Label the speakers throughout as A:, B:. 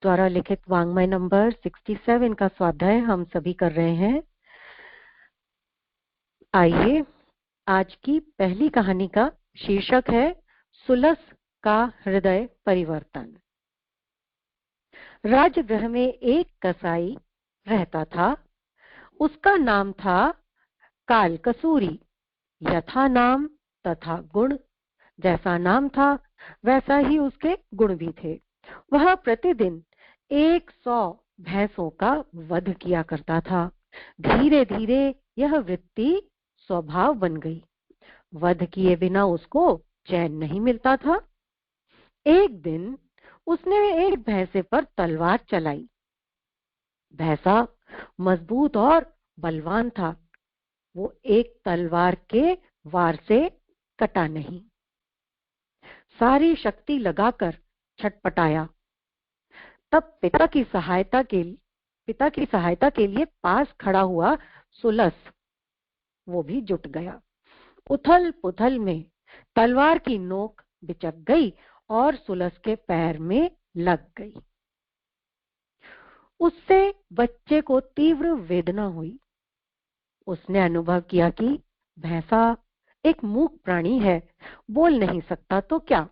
A: द्वारा लिखित वाङ्मय नंबर 67 का स्वाध्याय हम सभी कर रहे हैं। आइए, आज की पहली कहानी का शीर्षक है सुलस का हृदय परिवर्तन। राजगृह में एक कसाई रहता था। उसका नाम था कालकसूरी। यथा नाम तथा गुण, जैसा नाम था वैसा ही उसके गुण भी थे। वह प्रतिदिन 100 भैंसों का वध किया करता था। धीरे धीरे यह वृत्ति स्वभाव बन गई। वध किए बिना उसको चैन नहीं मिलता था। एक दिन उसने एक भैंसे पर तलवार चलाई। भैंसा मजबूत और बलवान था। वो एक तलवार के वार से कटा नहीं। सारी शक्ति लगाकर छटपटाया। तब पिता की सहायता के लिए पास खड़ा हुआ सुलस वो भी जुट गया। उथल पुथल में तलवार की नोक बिचक गई और सुलस के पैर में लग गई। उससे बच्चे को तीव्र वेदना हुई। उसने अनुभव किया कि भैंसा एक मूक प्राणी है, बोल नहीं सकता तो क्या,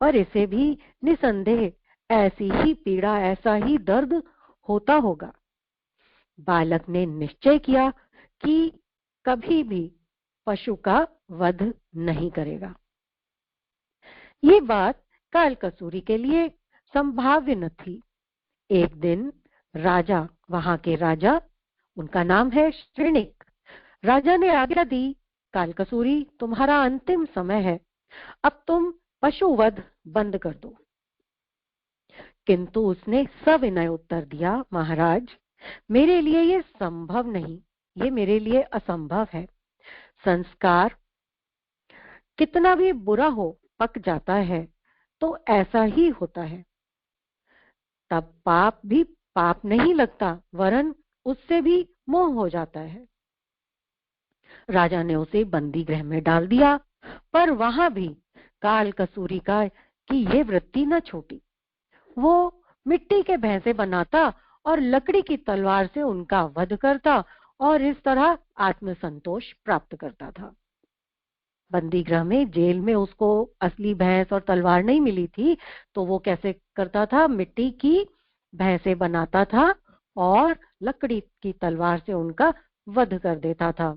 A: पर इसे भी निसंदेह ऐसी ही पीड़ा, ऐसा ही दर्द होता होगा। बालक ने निश्चय किया कि कभी भी पशु का वध नहीं करेगा। ये बात कालकसूरी के लिए संभाव्य न थी। एक दिन राजा, वहां के राजा, उनका नाम है श्रेणिक, राजा ने आज्ञा दी, कालकसूरी तुम्हारा अंतिम समय है, अब तुम पशुवध बंद कर दो। किंतु उसने सविनय उत्तर दिया, महाराज, मेरे लिए ये संभव नहीं, ये मेरे लिए असंभव है। संस्कार कितना भी बुरा हो पक जाता है तो ऐसा ही होता है। तब पाप भी पाप नहीं लगता, वरन उससे भी मोह हो जाता है। राजा ने उसे बंदी गृह में डाल दिया, पर वहां भी कालकसूरी की ये वृत्ति न छूटी। वो मिट्टी के भैंसे बनाता और लकड़ी की तलवार से उनका वध करता और इस तरह आत्मसंतोष प्राप्त करता था। बंदी गृह में, जेल में उसको असली भैंस और तलवार नहीं मिली थी, तो वो कैसे करता था? मिट्टी की भैंसे बनाता था और लकड़ी की तलवार से उनका वध कर देता था,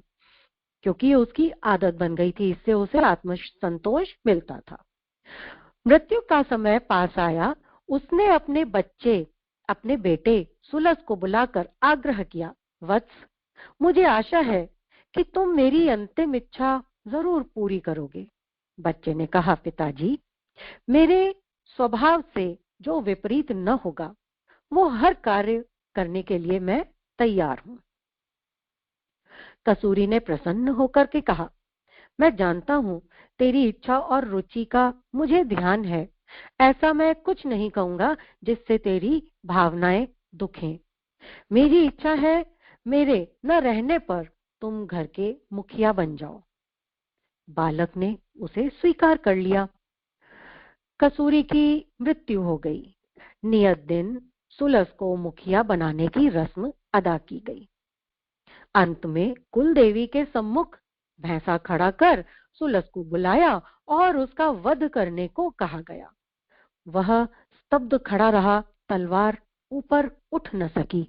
A: क्योंकि उसकी आदत बन गई थी। इससे उसे आत्मसंतोष मिलता था। मृत्यु का समय पास आया। उसने अपने बेटे सुलस को बुलाकर आग्रह किया, वत्स, मुझे आशा है कि तुम मेरी अंतिम इच्छा जरूर पूरी करोगे। बच्चे ने कहा, पिताजी, मेरे स्वभाव से जो विपरीत न होगा वो हर कार्य करने के लिए मैं तैयार हूं। कसूरी ने प्रसन्न होकर के कहा, मैं जानता हूं तेरी इच्छा और रुचि का मुझे ध्यान है। ऐसा मैं कुछ नहीं कहूंगा जिससे तेरी भावनाएं दुखें। मेरी इच्छा है मेरे न रहने पर तुम घर के मुखिया बन जाओ। बालक ने उसे स्वीकार कर लिया। कसूरी की मृत्यु हो गई। नियत दिन सुलस को मुखिया बनाने की रस्म अदा की गई। अंत में कुल देवी के सम्मुख भैंसा खड़ा कर सुलस को बुलाया और उसका वध करने को कहा गया। वह स्तब्ध खड़ा रहा, तलवार ऊपर उठ न सकी।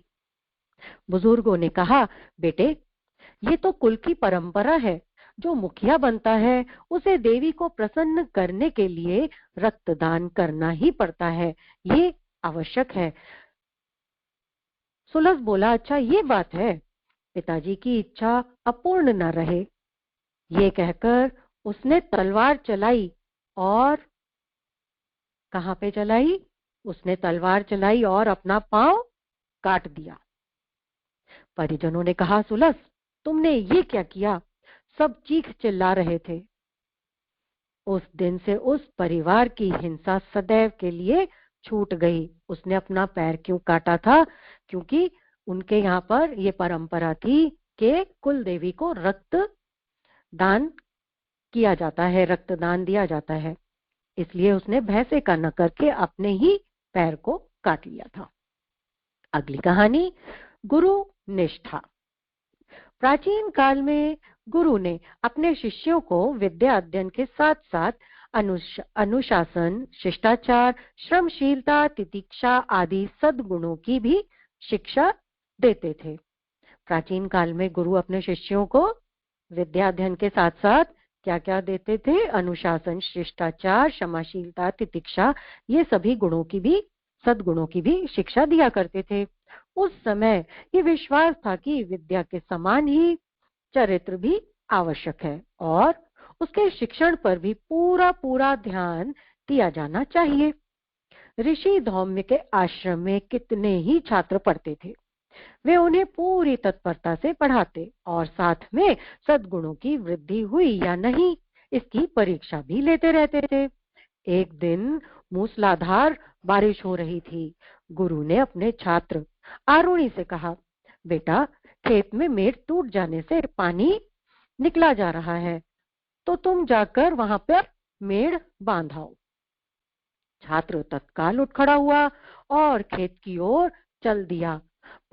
A: बुजुर्गों ने कहा, बेटे, ये तो कुल की परंपरा है। जो मुखिया बनता है उसे देवी को प्रसन्न करने के लिए रक्तदान करना ही पड़ता है, ये आवश्यक है। सुलस बोला, अच्छा ये बात है, पिताजी की इच्छा अपूर्ण न रहे। ये कहकर उसने तलवार चलाई और कहां पे चलाई? उसने तलवार चलाई और अपना पांव काट दिया। परिजनों ने कहा, सुलस, तुमने ये क्या किया? सब चीख चिल्ला रहे थे। उस दिन से उस परिवार की हिंसा सदैव के लिए छूट गई। उसने अपना पैर क्यों काटा था? क्योंकि उनके यहाँ पर ये परंपरा थी कि कुल देवी को रक्त दान किया जाता है, रक्तदान दिया जाता है। इसलिए उसने भैंसे का न करके अपने ही पैर को काट लिया था। अगली कहानी, गुरु निष्ठा। प्राचीन काल में गुरु ने अपने शिष्यों को विद्या अध्ययन के साथ साथ अनुशासन, शिष्टाचार, श्रमशीलता, तितिक्षा आदि सद्गुणों की भी शिक्षा देते थे। प्राचीन काल में गुरु अपने शिष्यों को विद्या अध्ययन के साथ साथ क्या क्या देते थे? अनुशासन, शिष्टाचार, क्षमाशीलता, तितिक्षा, ये सभी गुणों की भी, सद्गुणों की भी शिक्षा दिया करते थे। उस समय ये विश्वास था कि विद्या के समान ही चरित्र भी आवश्यक है और उसके शिक्षण पर भी पूरा पूरा ध्यान दिया जाना चाहिए। ऋषि धौम्य के आश्रम में कितने ही छात्र पढ़ते थे। वे उन्हें पूरी तत्परता से पढ़ाते और साथ में सद्गुणों की वृद्धि हुई या नहीं इसकी परीक्षा भी लेते रहते थे। एक दिन मूसलाधार बारिश हो रही थी। गुरु ने अपने छात्र आरुणि से कहा, बेटा, खेत में मेड़ टूट जाने से पानी निकला जा रहा है, तो तुम जाकर वहां पर मेड़ बांधाओ। छात्र तत्काल उठ खड़ा हुआ और खेत की ओर चल दिया।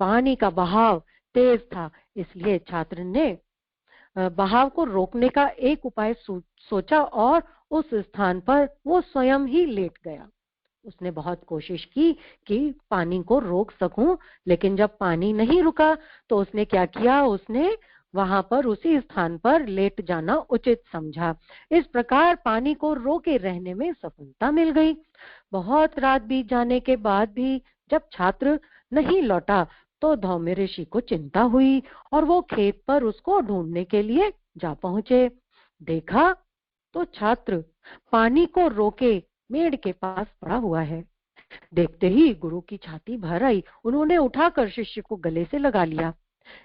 A: पानी का बहाव तेज था, इसलिए छात्र ने बहाव को रोकने का एक उपाय सोचा और उस स्थान पर वो स्वयं ही लेट गया। उसने बहुत कोशिश की कि पानी को रोक सकूं, लेकिन जब पानी नहीं रुका तो उसने क्या किया? उसने वहां पर उसी स्थान पर लेट जाना उचित समझा। इस प्रकार पानी को रोके रहने में सफलता मिल गई। बहुत रात बीत जाने के बाद भी जब छात्र नहीं लौटा तो धौम्य ऋषि को चिंता हुई और वो खेत पर उसको ढूंढने के लिए जा पहुंचे। देखा तो छात्र पानी को रोके मेड़ के पास पड़ा हुआ है। देखते ही गुरु की छाती भर आई। उन्होंने उठाकर शिष्य को गले से लगा लिया।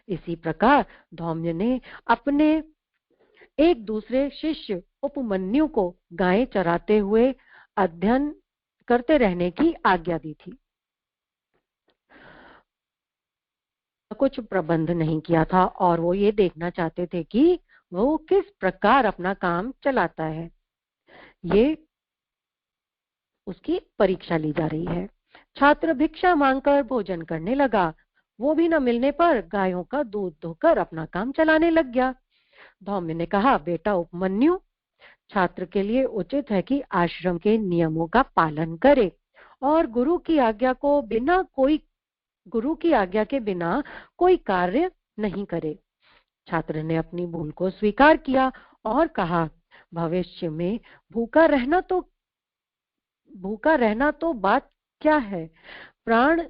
A: इसी प्रकार धौम्य ने अपने एक दूसरे शिष्य उपमन्यु को गायें चराते हुए अध्ययन करते रहने की आज्ञा दी थी। कुछ प्रबंध नहीं किया था और वो ये देखना चाहते थे कि वो किस प्रकार अपना काम चलाता है। ये उसकी परीक्षा ली जा रही है। छात्र भिक्षा मांगकर भोजन करने लगा। वो भी न मिलने पर गायों का दूध धोकर अपना काम चलाने लग गया। धौम्य ने कहा, बेटा उपमन्यु, छात्र के लिए उचित है कि आश्रम के नियमों का पालन करे और गुरु की आज्ञा के बिना कोई कार्य नहीं करे। छात्र ने अपनी भूल को स्वीकार किया और कहा, भविष्य में भूखा रहना तो बात क्या है, प्राण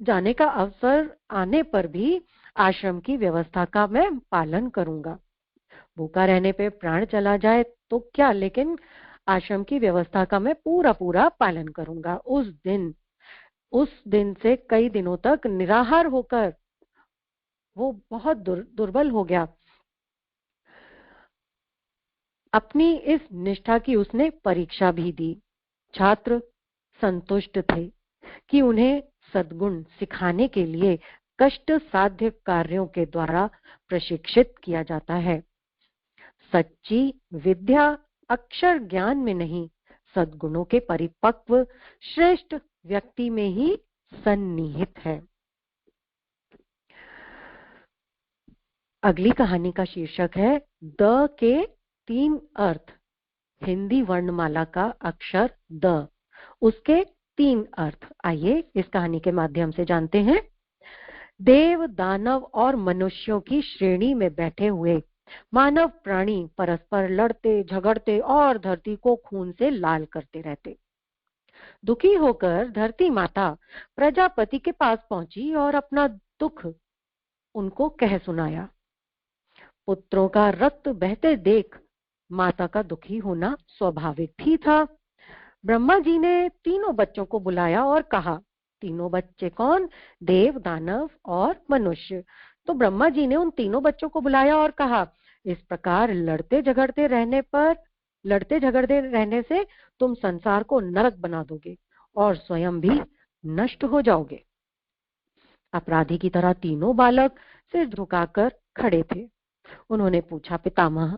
A: जाने का अवसर आने पर भी आश्रम की व्यवस्था का मैं पालन करूंगा। भूखा रहने पे प्राण चला जाए तो क्या, लेकिन आश्रम की व्यवस्था का मैं पूरा पूरा पालन करूंगा। उस दिन से कई दिनों तक निराहार होकर वो बहुत दुर्बल हो गया। अपनी इस निष्ठा की उसने परीक्षा भी दी। छात्र संतुष्ट थे कि उन्हें सद्गुण सिखाने के लिए कष्ट साध्य कार्यों के द्वारा प्रशिक्षित किया जाता है। सच्ची विद्या अक्षर ज्ञान में नहीं, सद्गुणों के परिपक्व श्रेष्ठ व्यक्ति में ही सन्निहित है। अगली कहानी का शीर्षक है द के 3 अर्थ। हिंदी वर्णमाला का अक्षर द, उसके 3 अर्थ। आइए इस कहानी के माध्यम से जानते हैं। देव, दानव और मनुष्यों की श्रेणी में बैठे हुए मानव प्राणी परस्पर लड़ते झगड़ते और धरती को खून से लाल करते रहते। दुखी होकर धरती माता प्रजापति के पास पहुंची और अपना दुख उनको कह सुनाया। पुत्रों का रक्त बहते देख माता का दुखी होना स्वाभाविक भी था। ब्रह्मा जी ने तीनों बच्चों को बुलाया और कहा, तीनों बच्चे कौन? देव, दानव और मनुष्य। तो ब्रह्मा जी ने उन तीनों बच्चों को बुलाया और कहा, इस प्रकार लड़ते झगड़ते रहने से तुम संसार को नरक बना दोगे और स्वयं भी नष्ट हो जाओगे। अपराधी की तरह तीनों बालक सिर झुकाकर खड़े थे। उन्होंने पूछा, पितामह,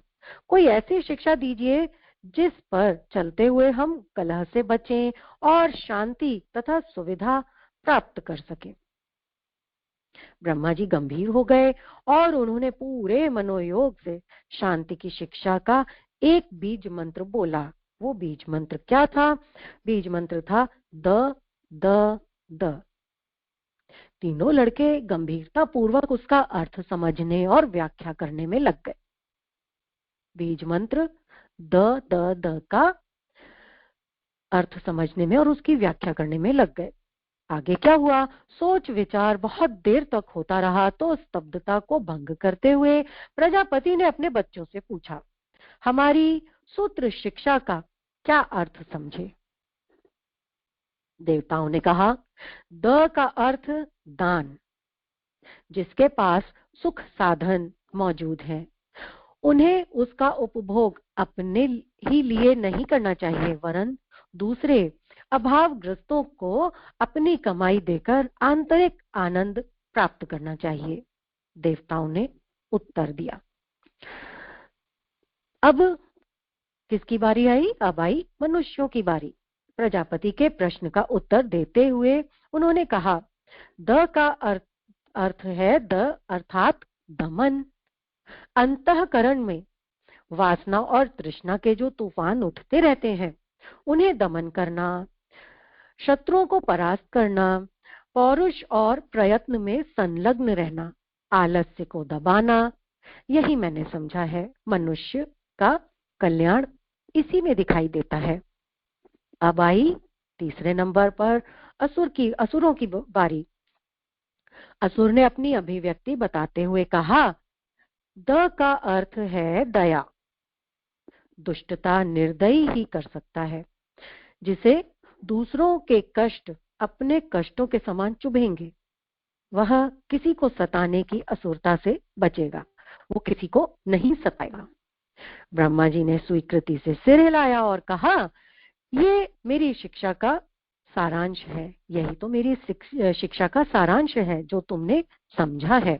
A: कोई ऐसी शिक्षा दीजिए जिस पर चलते हुए हम कलह से बचें और शांति तथा सुविधा प्राप्त कर सके। ब्रह्मा जी गंभीर हो गए और उन्होंने पूरे मनोयोग से शांति की शिक्षा का एक बीज मंत्र बोला। वो बीज मंत्र क्या था? बीज मंत्र था द द द। तीनों लड़के गंभीरता पूर्वक उसका अर्थ समझने और व्याख्या करने में लग गए। बीज मंत्र द द द का अर्थ समझने में और उसकी व्याख्या करने में लग गए। आगे क्या हुआ? सोच विचार बहुत देर तक होता रहा तो स्तब्धता को भंग करते हुए प्रजापति ने अपने बच्चों से पूछा, हमारी सूत्र शिक्षा का क्या अर्थ समझे? देवताओं ने कहा, द का अर्थ दान। जिसके पास सुख साधन मौजूद है उन्हें उसका उपभोग अपने ही लिए नहीं करना चाहिए, वरन दूसरे अभावग्रस्तों को अपनी कमाई देकर आंतरिक आनंद प्राप्त करना चाहिए। देवताओं ने उत्तर दिया। अब किसकी बारी आई? अब आई मनुष्यों की बारी। प्रजापति के प्रश्न का उत्तर देते हुए उन्होंने कहा, द का अर्थ है द अर्थात दमन। अंतःकरण में वासना और तृष्णा के जो तूफान उठते रहते हैं उन्हें दमन करना, शत्रुओं को परास्त करना, पौरुष और प्रयत्न में संलग्न रहना, आलस्य को दबाना, यही मैंने समझा है मनुष्य का कल्याण इसी में दिखाई देता है। अब आई तीसरे नंबर पर असुरों की बारी। असुर ने अपनी अभिव्यक्ति बताते हुए कहा, द का अर्थ है दया। दुष्टता निर्दयी ही कर सकता है, जिसे दूसरों के कष्ट अपने कष्टों के समान चुभेंगे वह किसी को सताने की असुरता से बचेगा, वो किसी को नहीं सताएगा। ब्रह्मा जी ने स्वीकृति से सिर हिलाया और कहा, ये मेरी शिक्षा का सारांश है, यही तो मेरी शिक्षा का सारांश है जो तुमने समझा है।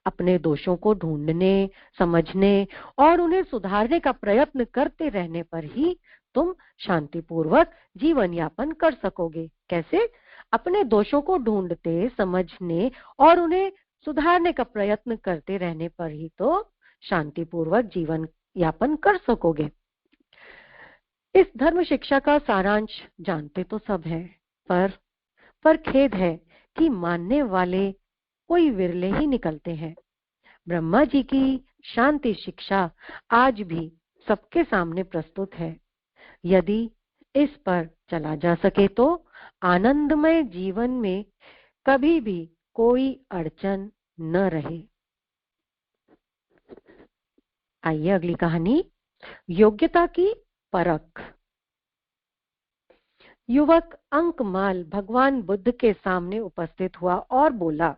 A: अपने दोषों को ढूंढने, समझने और उन्हें सुधारने का प्रयत्न करते रहने पर ही तुम शांतिपूर्वक जीवन यापन कर सकोगे। कैसे? अपने दोषों को ढूंढते, समझने और उन्हें सुधारने का प्रयत्न करते रहने पर ही तो शांतिपूर्वक जीवन यापन कर सकोगे। इस धर्म शिक्षा का सारांश जानते तो सब हैं, पर खेद है कि मानने वाले कोई विरले ही निकलते हैं। ब्रह्मा जी की शांति शिक्षा आज भी सबके सामने प्रस्तुत है। यदि इस पर चला जा सके तो आनंदमय जीवन में कभी भी कोई अड़चन न रहे। आइए अगली कहानी, योग्यता की परख। युवक अंकमाल भगवान बुद्ध के सामने उपस्थित हुआ और बोला,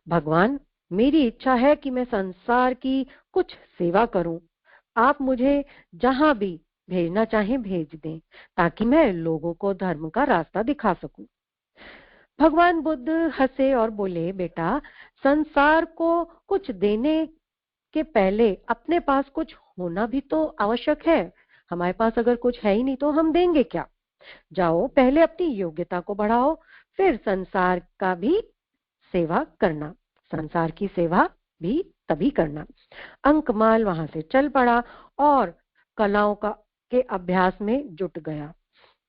A: भगवान, मेरी इच्छा है कि मैं संसार की कुछ सेवा करूं। आप मुझे जहां भी भेजना चाहें भेज दें ताकि मैं लोगों को धर्म का रास्ता दिखा सकूं। भगवान बुद्ध हंसे और बोले, बेटा, संसार को कुछ देने के पहले अपने पास कुछ होना भी तो आवश्यक है। हमारे पास अगर कुछ है ही नहीं तो हम देंगे क्या? जाओ, पहले अपनी योग्यता को बढ़ाओ, फिर संसार का भी सेवा करना। संसार की सेवा भी तभी करना। अंकमाल वहां से चल पड़ा और कलाओं के अभ्यास में जुट गया।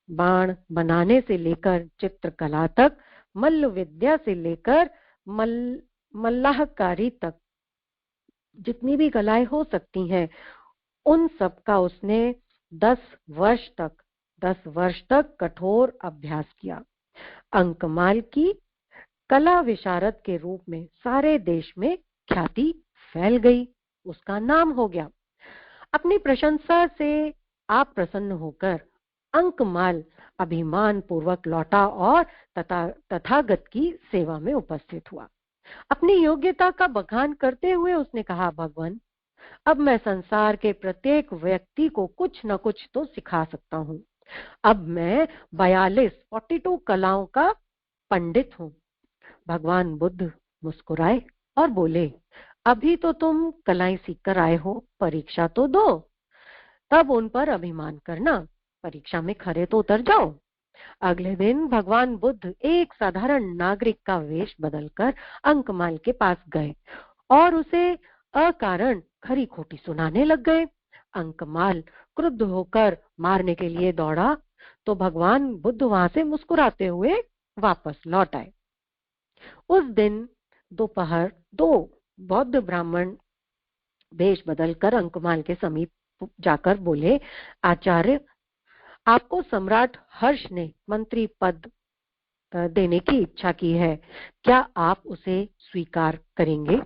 A: बाण बनाने से लेकर चित्रकला तक, मल्ल विद्या से लेकर मल्लाहकारी तक, जितनी भी कलाएं हो सकती हैं उन सब का उसने 10 वर्ष तक कठोर अभ्यास किया। अंकमाल की कला विशारद के रूप में सारे देश में ख्याति फैल गई, उसका नाम हो गया। अपनी प्रशंसा से आप प्रसन्न होकर अंकमाल अभिमान पूर्वक लौटा और तथागत की सेवा में उपस्थित हुआ। अपनी योग्यता का बखान करते हुए उसने कहा, भगवान, अब मैं संसार के प्रत्येक व्यक्ति को कुछ न कुछ तो सिखा सकता हूँ। अब मैं 42 कलाओं का पंडित हूँ। भगवान बुद्ध मुस्कुराए और बोले, अभी तो तुम कलाएं सीख कर आए हो, परीक्षा तो दो, तब उन पर अभिमान करना। परीक्षा में खरे तो उतर जाओ। अगले दिन भगवान बुद्ध एक साधारण नागरिक का वेश बदलकर अंकमाल के पास गए और उसे अकारण खरी खोटी सुनाने लग गए। अंकमाल क्रुद्ध होकर मारने के लिए दौड़ा तो भगवान बुद्ध वहां से मुस्कुराते हुए वापस लौट आए। उस दिन दोपहर दो बौद्ध ब्राह्मण वेश बदलकर अंकमाल के समीप जाकर बोले, आचार्य, आपको सम्राट हर्ष ने मंत्री पद देने की इच्छा की है, क्या आप उसे स्वीकार करेंगे?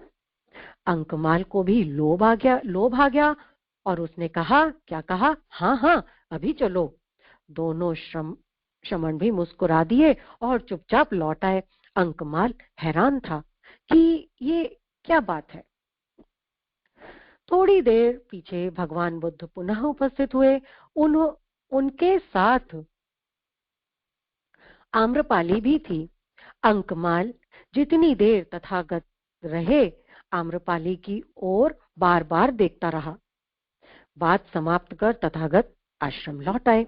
A: अंकमाल को भी लोभ आ गया और उसने कहा, क्या कहा? हाँ हाँ, अभी चलो। दोनों श्रमण भी मुस्कुरा दिए और चुपचाप लौट आए। अंकमाल हैरान था कि ये क्या बात है। थोड़ी देर पीछे भगवान बुद्ध पुनः उपस्थित हुए। उनके साथ आम्रपाली भी थी। अंकमाल जितनी देर तथागत रहे, आम्रपाली की ओर बार बार देखता रहा। बात समाप्त कर तथागत आश्रम लौट आए।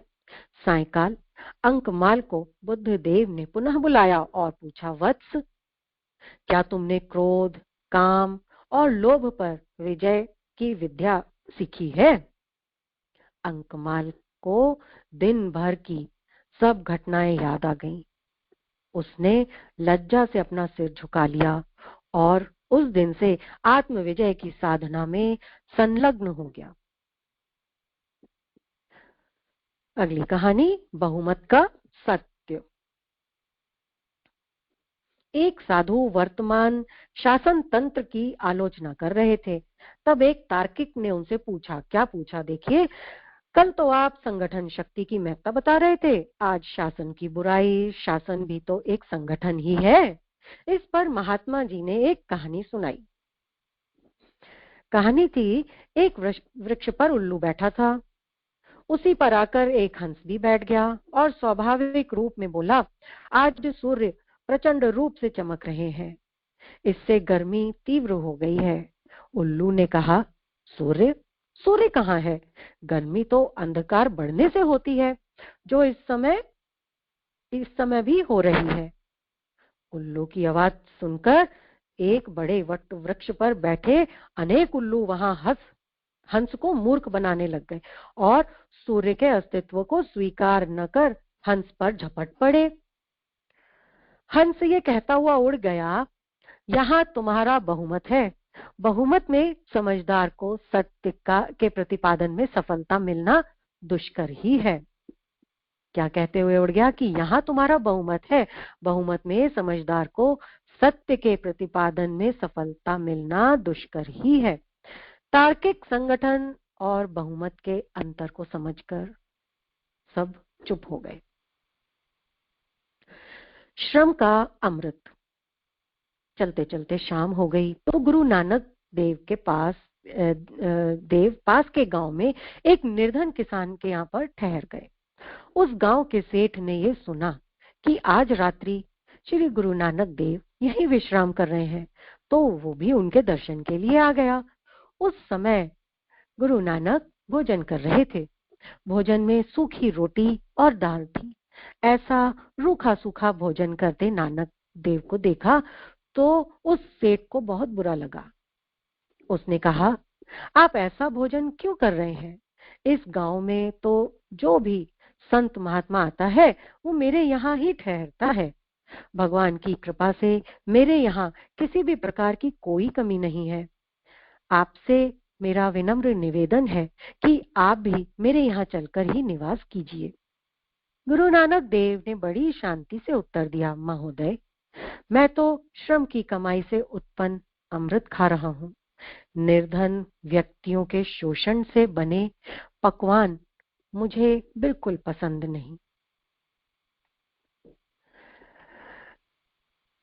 A: सायंकाल अंकमाल को बुद्ध देव ने पुनः बुलाया और पूछा, वत्स, क्या तुमने क्रोध, काम और लोभ पर विजय की विद्या सीखी है? अंकमाल को दिन भर की सब घटनाएं याद आ गईं। उसने लज्जा से अपना सिर झुका लिया और उस दिन से आत्मविजय की साधना में संलग्न हो गया। अगली कहानी, बहुमत का सत्य। एक साधु वर्तमान शासन तंत्र की आलोचना कर रहे थे। तब एक तार्किक ने उनसे पूछा, क्या पूछा? देखिए, कल तो आप संगठन शक्ति की महत्ता बता रहे थे, आज शासन की बुराई। शासन भी तो एक संगठन ही है। इस पर महात्मा जी ने एक कहानी सुनाई। कहानी थी, एक वृक्ष पर उल्लू बैठा था। उसी पर आकर एक हंस भी बैठ गया और स्वाभाविक रूप में बोला, आज सूर्य प्रचंड रूप से चमक रहे हैं, इससे गर्मी तीव्र हो गई है। उल्लू ने कहा, सूर्य सूर्य कहाँ है? गर्मी तो अंधकार बढ़ने से होती है, जो इस समय भी हो रही है। उल्लू की आवाज सुनकर एक बड़े वट वृक्ष पर बैठे अनेक उल्लू वहां हंस को मूर्ख बनाने लग गए और सूर्य के अस्तित्व को स्वीकार न कर हंस पर झपट पड़े। हंस ये कहता हुआ उड़ गया, यहाँ तुम्हारा बहुमत है। बहुमत में समझदार को सत्य के प्रतिपादन में सफलता मिलना दुष्कर ही है। क्या कहते हुए उड़ गया कि यहाँ तुम्हारा बहुमत है, बहुमत में समझदार को सत्य के प्रतिपादन में सफलता मिलना दुष्कर ही है। तार्किक संगठन और बहुमत के अंतर को समझकर सब चुप हो गए। श्रम का अमृत। चलते चलते शाम हो गई तो गुरु नानक देव के पास के गांव में एक निर्धन किसान के यहाँ पर ठहर गए। उस गांव के सेठ ने ये सुना कि आज रात्रि श्री गुरु नानक देव यहीं विश्राम कर रहे हैं, तो वो भी उनके दर्शन के लिए आ गया। उस समय गुरु नानक भोजन कर रहे थे। भोजन में सूखी रोटी और दाल थी। ऐसा रूखा सूखा भोजन करते नानक देव को देखा तो उस सेठ को बहुत बुरा लगा। उसने कहा, आप ऐसा भोजन क्यों कर रहे हैं? इस गांव में तो जो भी संत महात्मा आता है वो मेरे यहाँ ही ठहरता है। भगवान की कृपा से मेरे यहाँ किसी भी प्रकार की कोई कमी नहीं है। आपसे मेरा विनम्र निवेदन है कि आप भी मेरे यहाँ चलकर ही निवास कीजिए। गुरु नानक देव ने बड़ी शांति से उत्तर दिया, महोदय, मैं तो श्रम की कमाई से उत्पन्न अमृत खा रहा हूँ। निर्धन व्यक्तियों के शोषण से बने पकवान मुझे बिल्कुल पसंद नहीं।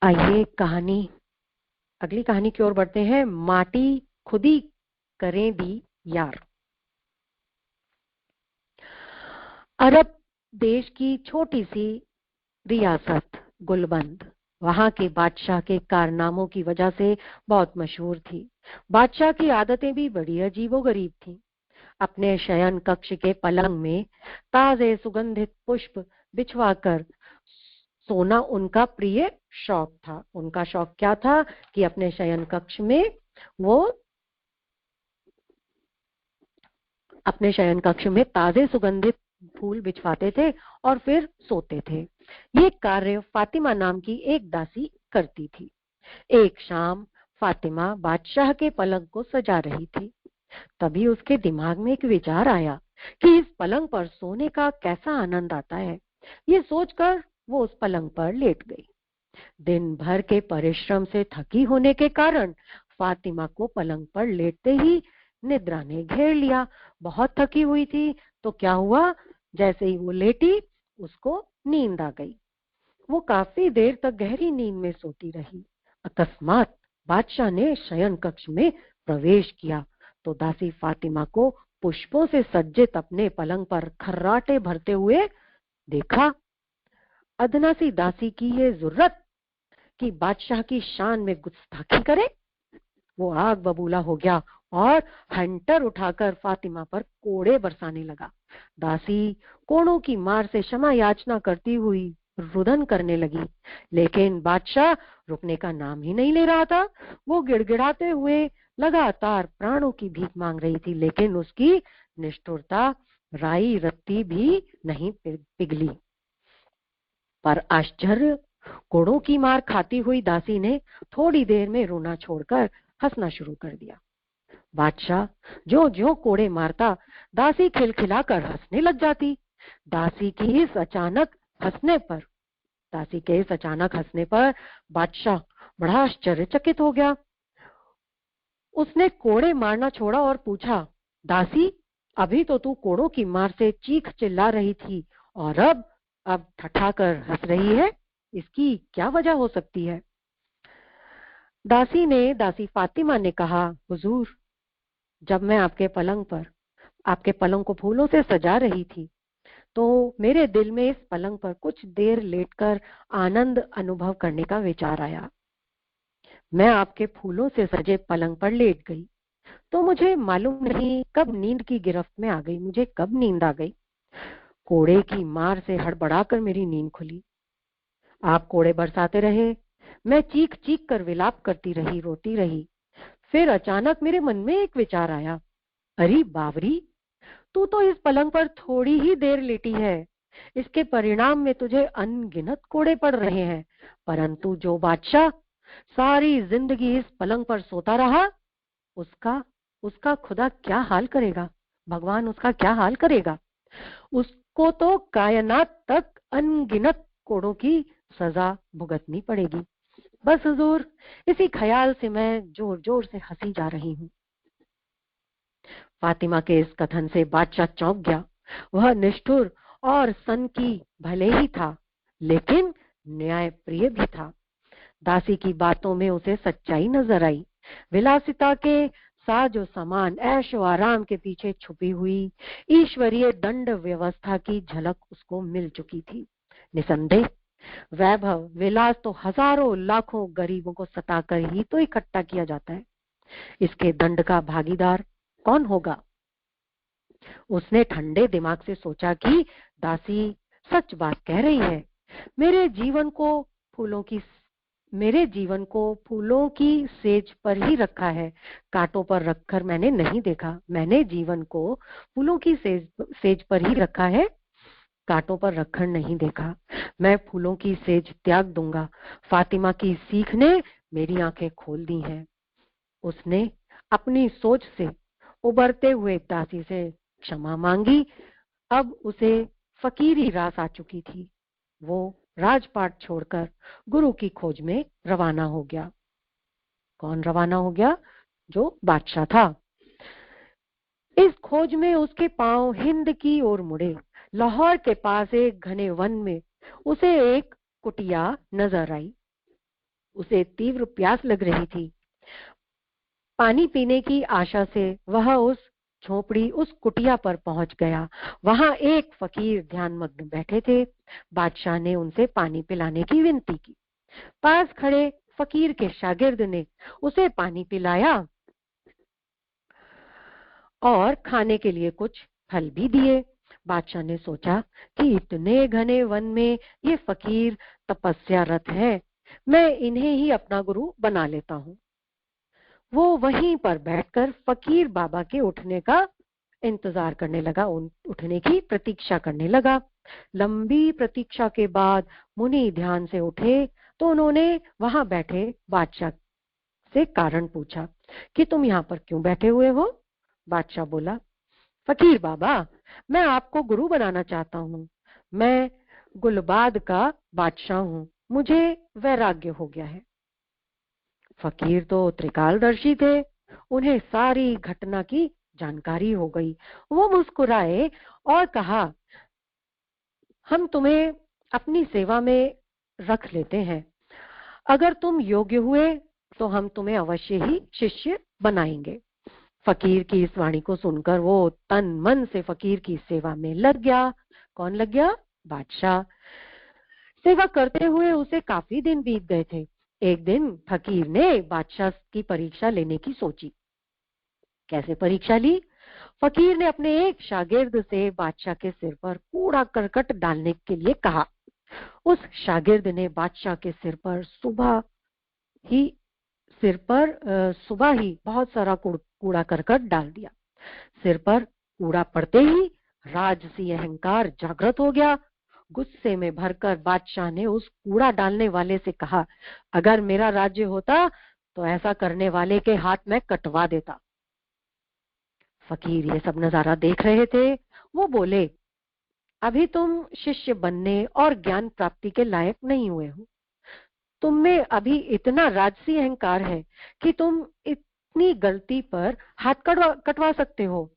A: आइए अगली कहानी की ओर बढ़ते हैं। माटी खुदी करें दी यार। अरब देश की छोटी सी रियासत गुलबंद वहां के बादशाह के कारनामों की वजह से बहुत मशहूर थी। बादशाह की आदतें भी बड़ी अजीबोगरीब थीं। अपने शयन कक्ष के पलंग में ताजे सुगंधित पुष्प बिछवाकर सोना उनका प्रिय शौक था। उनका शौक क्या था कि अपने शयन कक्ष में वो अपने शयन कक्ष में ताजे सुगंधित फूल बिछवाते थे और फिर सोते थे। ये कार्य फातिमा नाम की एक दासी करती थी। एक शाम फातिमा बादशाह के पलंग को सजा रही थी। तभी उसके दिमाग में एक विचार आया कि इस पलंग पर सोने का कैसा आनंद आता है। ये सोचकर वो उस पलंग पर लेट गई। दिन भर के परिश्रम से थकी होने के कारण फातिमा को पलंग पर लेटते ही निद्रा ने घेर लिया। बहुत थकी हुई थी, तो क्या हुआ, जैसे ही वो लेटी उसको नींद आ गई। वो काफी देर तक गहरी नींद में सोती रही। अकस्मात बादशाह ने शयन कक्ष में प्रवेश किया तो दासी फातिमा को पुष्पों से सज्जित अपने पलंग पर खर्राटे भरते हुए देखा। अदनासी दासी की ये जुर्रत कि बादशाह की शान में गुस्ताखी करे। वो आग बबूला हो गया और हंटर उठाकर फातिमा पर कोड़े बरसाने लगा। दासी कोड़ों की मार से क्षमा याचना करती हुई रुदन करने लगी, लेकिन बादशाह रुकने का नाम ही नहीं ले रहा था। वो गिड़गिड़ाते हुए लगातार प्राणों की भीख मांग रही थी, लेकिन उसकी निष्ठुरता राई रत्ती भी नहीं पिघली। पर आश्चर्य, कोड़ों की मार खाती हुई दासी ने थोड़ी देर में रोना छोड़कर हंसना शुरू कर दिया। बादशाह जो जो कोड़े मारता, दासी खिलखिलाकर हंसने लग जाती। दासी की इस अचानक हंसने पर दासी के इस अचानक हंसने पर बादशाह बड़ा आश्चर्यचकित हो गया। उसने कोड़े मारना छोड़ा और पूछा, दासी, अभी तो तू कोड़ों की मार से चीख चिल्ला रही थी और अब ठठाकर हंस रही है। इसकी क्या वजह हो सकती है? दासी फातिमा ने कहा, हुजूर, जब मैं आपके पलंग को फूलों से सजा रही थी, तो मेरे दिल में इस पलंग पर कुछ देर लेटकर आनंद अनुभव करने का विचार आया। मैं आपके फूलों से सजे पलंग पर लेट गई, तो मुझे मालूम नहीं कब नींद की गिरफ्त में आ गई। मुझे कब नींद आ गई। कोड़े की मार से हड़बड़ाकर मेरी नींद खुली। आप कोड़े बरसाते रहे, मैं चीख चीख कर विलाप करती रही, रोती रही। फिर अचानक मेरे मन में एक विचार आया, अरे बावरी, तू तो इस पलंग पर थोड़ी ही देर लेटी है, इसके परिणाम में तुझे अनगिनत कोड़े पड़ रहे हैं, परंतु जो बादशाह सारी जिंदगी इस पलंग पर सोता रहा, उसका उसका खुदा क्या हाल करेगा? भगवान उसका क्या हाल करेगा? उसको तो कायनात तक अनगिनत कोड़ों की सजा भुगतनी पड़ेगी। बस हुजूर, इसी ख्याल से मैं जोर जोर से हंसी जा रही हूँ। फातिमा के इस कथन से बादशाह चौंक गया। वह निष्ठुर और सन की भले ही था, लेकिन न्याय प्रिय भी था। दासी की बातों में उसे सच्चाई नजर आई। विलासिता के साजो सामान, ऐशो आराम के पीछे छुपी हुई ईश्वरीय दंड व्यवस्था की झलक उसको मिल चुकी थी। निसंदेह वैभव विलास तो हजारों लाखों गरीबों को सताकर ही तो इकट्ठा किया जाता है। इसके दंड का भागीदार कौन होगा? उसने ठंडे दिमाग से सोचा कि दासी सच बात कह रही है। मेरे जीवन को फूलों की फूलों की सेज पर ही रखा है, कांटों पर रखकर मैंने नहीं देखा। मैंने जीवन को फूलों की सेज पर ही रखा है, कांटों पर रखकर नहीं देखा। मैं फूलों की सेज त्याग दूंगा। फातिमा की सीख ने मेरी आंखें खोल दी हैं। उसने अपनी सोच से उबरते हुए दासी से क्षमा मांगी। अब उसे फकीरी रास आ चुकी थी। वो राजपाट छोड़कर गुरु की खोज में रवाना हो गया। कौन रवाना हो गया? जो बादशाह था। इस खोज में उसके पांव हिंद की ओर मुड़े। लाहौर के पास एक घने वन में उसे एक कुटिया नजर आई। उसे तीव्र प्यास लग रही थी। पानी पीने की आशा से वह उस कुटिया पर पहुंच गया। वहां एक फकीर ध्यानमग्न बैठे थे। बादशाह ने उनसे पानी पिलाने की विनती की। पास खड़े फकीर के शागिर्द ने उसे पानी पिलाया और खाने के लिए कुछ फल भी दिए। बादशाह ने सोचा कि इतने घने वन में ये फकीर तपस्यारत है, मैं इन्हें ही अपना गुरु बना लेता हूँ। वो वहीं पर बैठकर फकीर बाबा के उठने का इंतजार करने लगा, उठने की प्रतीक्षा करने लगा। लंबी प्रतीक्षा के बाद मुनि ध्यान से उठे तो उन्होंने वहां बैठे बादशाह से कारण पूछा कि तुम यहाँ पर क्यों बैठे हुए हो। बादशाह बोला, फकीर बाबा, मैं आपको गुरु बनाना चाहता हूँ। मैं गुलबाद का बादशाह हूँ, मुझे वैराग्य हो गया है। फकीर तो त्रिकालदर्शी थे, उन्हें सारी घटना की जानकारी हो गई। वो मुस्कुराए और कहा, हम तुम्हें अपनी सेवा में रख लेते हैं। अगर तुम योग्य हुए तो हम तुम्हें अवश्य ही शिष्य बनाएंगे। फकीर की इस वाणी को सुनकर वो तन मन से फकीर की सेवा में लग गया। कौन लग गया? बादशाह। सेवा करते हुए उसे काफी दिन बीत गए थे। एक दिन फकीर ने बादशाह की परीक्षा लेने की सोची। कैसे परीक्षा ली? फकीर ने अपने एक शागिर्द से बादशाह के सिर पर कूड़ा करकट डालने के लिए कहा। उस शागिर्द ने बादशाह के सुबह ही बहुत सारा कूड़ा करकट डाल दिया। सिर पर कूड़ा पड़ते ही राजसी अहंकार जागृत हो गया। गुस्से में भरकर बादशाह ने उस कूड़ा डालने वाले से कहा, अगर मेरा राज्य होता तो ऐसा करने वाले के हाथ में कटवा देता। फकीर ये सब नजारा देख रहे थे। वो बोले, अभी तुम शिष्य बनने और ज्ञान प्राप्ति के लायक नहीं हुए हो। तुम में अभी इतना राजसी अहंकार है कि तुम इतनी गलती पर हाथ कटवा सकते हो।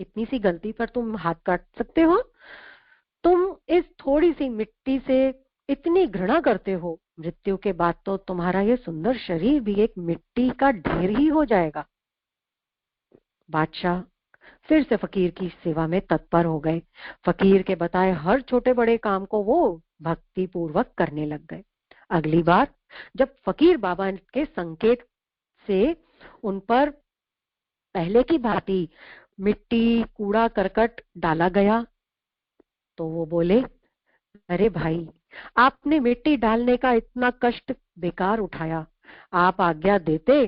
A: इतनी सी गलती पर तुम हाथ काट सकते हो? तुम इस थोड़ी सी मिट्टी से इतनी घृणा करते हो, मृत्यु के बाद तो तुम्हारा ये सुंदर शरीर भी एक मिट्टी का ढेर ही हो जाएगा। बादशाह फिर से फकीर की सेवा में तत्पर हो गए। फकीर के बताए हर छोटे बड़े काम को वो भक्ति पूर्वक करने लग गए। अगली बार जब फकीर बाबा के संकेत से उन पर पहले की भांति मिट्टी कूड़ा करकट डाला गया तो वो बोले, अरे भाई, आपने मिट्टी डालने का इतना कष्ट बेकार उठाया। आप आज्ञा देते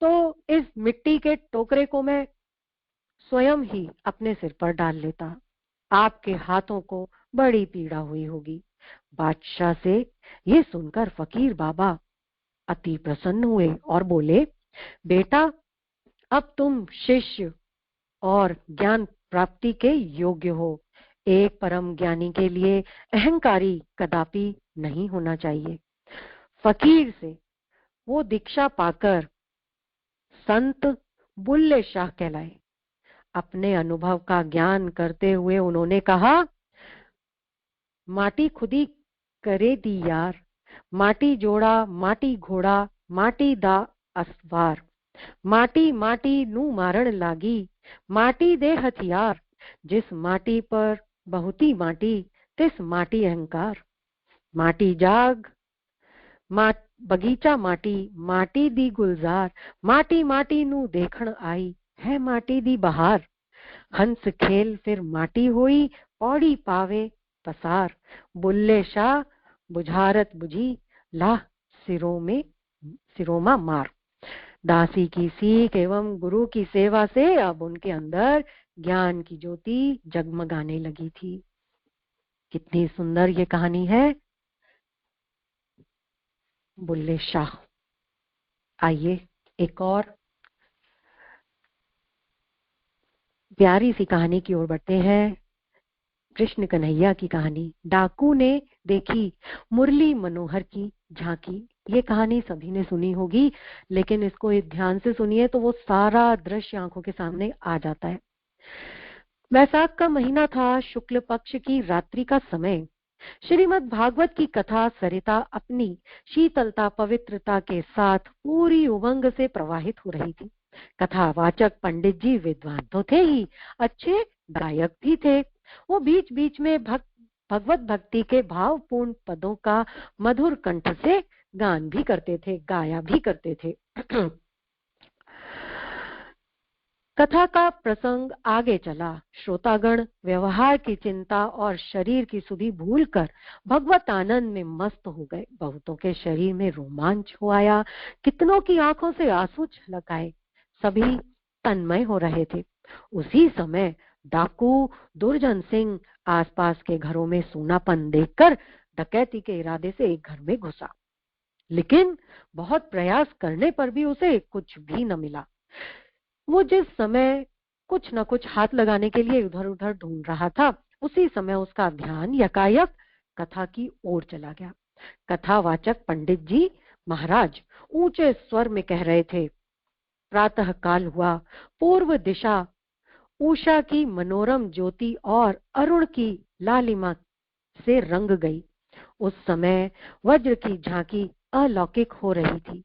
A: तो इस मिट्टी के टोकरे को मैं स्वयं ही अपने सिर पर डाल लेता। आपके हाथों को बड़ी पीड़ा हुई होगी। बादशाह से ये सुनकर फकीर बाबा अति प्रसन्न हुए और बोले, बेटा, अब तुम शिष्य और ज्ञान प्राप्ति के योग्य हो। एक परम ज्ञानी के लिए अहंकारी कदापि नहीं होना चाहिए। फकीर से वो दीक्षा पाकर संत बुल्ले शाह कहलाए। अपने अनुभव का ज्ञान करते हुए उन्होंने कहा, माटी खुदी करे दी यार, माटी जोड़ा माटी घोड़ा, माटी दा असवार, माटी माटी नू मारण लागी, माटी दे हथियार, जिस माटी पर बहुती माटी तिस माटी अहंकार। माटी जाग बगीचा माटी, माटी दी गुलजार, माटी माटी नू देखण आई, है माटी दी बहार। हंस खेल फिर माटी होई, पौड़ी पावे पसार, बुल्ले शाह बुझारत बुझी, लाह सिरोमा मार। दासी की सीख एवं गुरु की सेवा से अब उनके अंदर ज्ञान की ज्योति जगमगाने लगी थी। कितनी सुंदर ये कहानी है, बुल्ले शाह। आइए एक और प्यारी सी कहानी की ओर बढ़ते हैं। कृष्ण कन्हैया की कहानी, डाकू ने देखी मुरली मनोहर की झांकी। ये कहानी सभी ने सुनी होगी, लेकिन इसको एक ध्यान से सुनिए तो वो सारा दृश्य आंखों के सामने आ जाता है। वैसाख का महीना था, शुक्ल पक्ष की रात्रि का समय। श्रीमद् भागवत की कथा सरिता अपनी शीतलता पवित्रता के साथ पूरी उमंग से प्रवाहित हो रही थी। कथावाचक पंडित जी विद्वान तो थे ही, अच्छे गायक भी थे। वो बीच बीच में भगवत भक्ति के भावपूर्ण पदों का मधुर कंठ से गान भी करते थे, गाया भी करते थे। कथा का प्रसंग आगे चला। श्रोतागण व्यवहार की चिंता और शरीर की सुधि भूलकर भगवत आनंद में मस्त हो गए। बहुतों के शरीर में रोमांच हो आया, कितनों की आंखों से आंसू छलक आए। सभी तन्मय हो रहे थे। उसी समय डाकू दुर्जन सिंह आसपास के घरों में सूनापन देखकर डकैती के इरादे से एक घर में घुसा, लेकिन बहुत प्रयास करने पर भी उसे कुछ भी न मिला। वो जिस समय कुछ न कुछ हाथ लगाने के लिए उधर उधर ढूंढ रहा था, उसी समय उसका ध्यान यकायक कथा की ओर चला गया। कथावाचक पंडित जी महाराज ऊंचे स्वर में कह रहे थे। प्रातः काल हुआ। पूर्व दिशा उषा की मनोरम ज्योति और अरुण की लालिमा से रंग गई। उस समय वज्र की झांकी अलौकिक हो रही थी।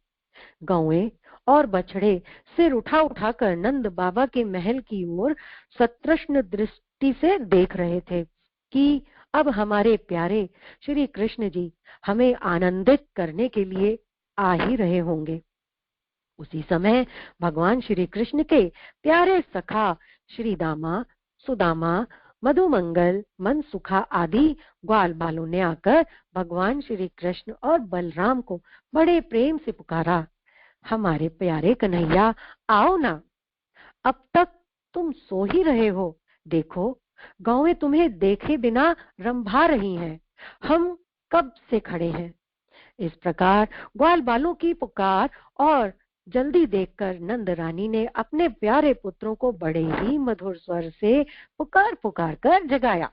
A: गौएं और बछड़े सिर उठा उठाकर नंद बाबा के महल की ओर सतृष्ण दृष्टि से देख रहे थे कि अब हमारे प्यारे श्री कृष्ण जी हमें आनंदित करने के लिए आ ही रहे होंगे। उसी समय भगवान श्री कृष्ण के प्यारे सखा श्री दामा, सुदामा, मधुमंगल, मनसुखा आदि ग्वाल बालों ने आकर भगवान श्री कृष्ण और बलराम को बड़े प्रेम से पुकारा, हमारे प्यारे कन्हैया आओ ना, अब तक तुम सो ही रहे हो। देखो गौएं तुम्हें देखे बिना रंभा रही हैं, हम कब से खड़े हैं। इस प्रकार ग्वाल बालों की पुकार और जल्दी देखकर नंद रानी ने अपने प्यारे पुत्रों को बड़े ही मधुर स्वर से पुकार पुकार कर जगाया।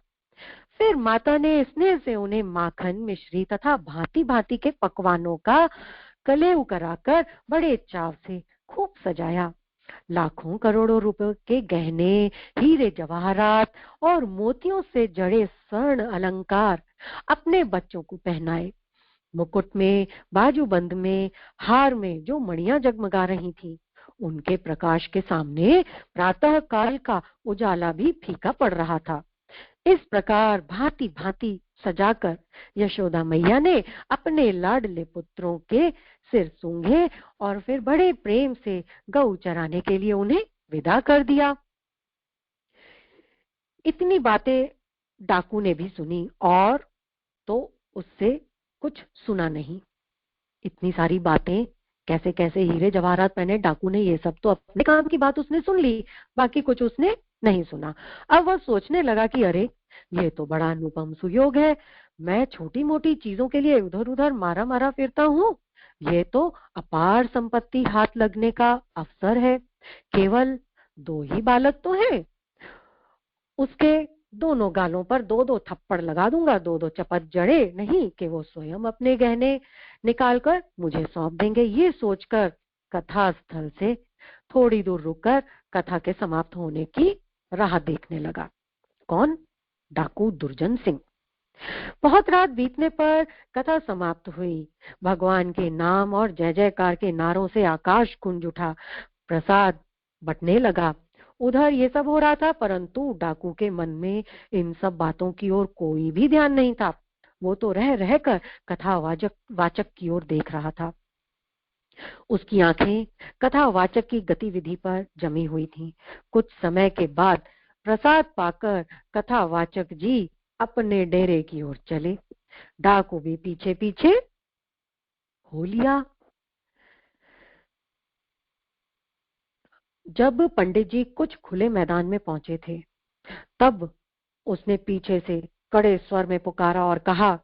A: फिर माता ने स्नेह से उन्हें माखन, मिश्री तथा भांति भांति के पकवानों का कलेऊ कराकर बड़े चाव से खूब सजाया। लाखों करोड़ों रुपए के गहने, हीरे जवाहरात और मोतियों से जड़े स्वर्ण अलंकार अपने बच्चों को पहनाए। मुकुट में, बाजूबंद में, हार में जो मणियां जगमगा रही थीं, उनके प्रकाश के सामने प्रातः काल का उजाला भी फीका पड़ रहा था। इस प्रकार भांति भांति सजाकर यशोदा मैया ने अपने लाडले पुत्रों के सिर सूंघे और फिर बड़े प्रेम से गौ चराने के लिए उन्हें विदा कर दिया। इतनी बातें डाकू ने भी सुनी और तो उससे कुछ सुना नहीं। इतनी सारी बातें, कैसे कैसे हीरे जवाहरात पहने डाकू ने, ये सब तो अपने काम की बात उसने सुन ली, बाकी कुछ उसने नहीं सुना। अब वह सोचने लगा कि अरे ये तो बड़ा अनुपम सुयोग है, मैं छोटी मोटी चीजों के लिए उधर उधर मारा मारा फिरता हूँ, ये तो अपार संपत्ति हाथ लगने का अवसर है। केवल दो ही बालक तो हैं, उसके दोनों गालों पर दो दो थप्पड़ लगा दूंगा, दो दो चपत जड़े नहीं कि वो स्वयं अपने गहने निकालकर मुझे सौंप देंगे। ये सोचकर कथा स्थल से थोड़ी दूर रुककर कथा के समाप्त होने की राह देखने लगा। कौन? डाकू दुर्जन सिंह। बहुत रात बीतने पर कथा समाप्त हुई। भगवान के नाम और जय जयकार के नारों से आकाश गूंज उठा। प्रसाद बंटने लगा। उधर ये सब हो रहा था, परंतु डाकू के मन में इन सब बातों की ओर कोई भी ध्यान नहीं था। वो तो रह रहकर कथा वाचक की ओर देख रहा था। उसकी आंखें कथा वाचक की गतिविधि पर जमी हुई थीं। कुछ समय के बाद प्रसाद पाकर कथा वाचक जी अपने डेरे की ओर चले। डाकू भी पीछे पीछे हो लिया। जब पंडित जी कुछ खुले मैदान में पहुंचे थे, तब उसने पीछे से कड़े स्वर में पुकारा और कहा,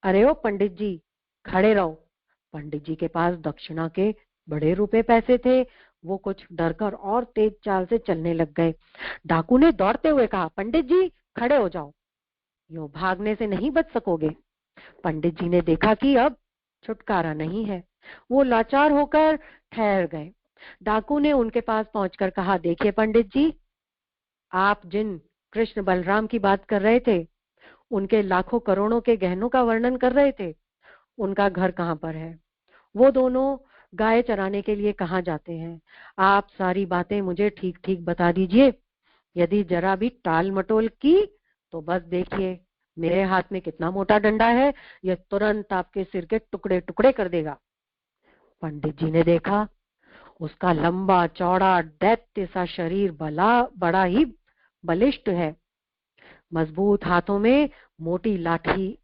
A: अरे ओ पंडित जी, खड़े रहो। पंडित जी के पास दक्षिणा के बड़े रुपए पैसे थे। वो कुछ डरकर और तेज चाल से चलने लग गए। डाकू ने दौड़ते हुए कहा, पंडित जी खड़े हो जाओ, यूं भागने से नहीं बच सकोगे। पंडित जी ने देखा कि अब छुटकारा नहीं है। वो लाचार होकर ठहर गए। डाकू ने उनके पास पहुंचकर कहा, देखिए पंडित जी, आप जिन कृष्ण बलराम की बात कर रहे थे, उनके लाखों करोड़ों के गहनों का वर्णन कर रहे थे, उनका घर कहाँ पर है? वो दोनों गाय चराने के लिए कहाँ जाते हैं? आप सारी बातें मुझे ठीक ठीक बता दीजिए। यदि जरा भी टाल मटोल की तो बस देखिए मेरे हाथ में कितना मोटा डंडा है, यह तुरंत आपके सिर के टुकड़े टुकड़े कर देगा। पंडित जी ने देखा, उसका लंबा चौड़ा दैत्य सा शरीर बड़ा ही बलिष्ठ है। मजबूत हाथों में मोटी लाठी,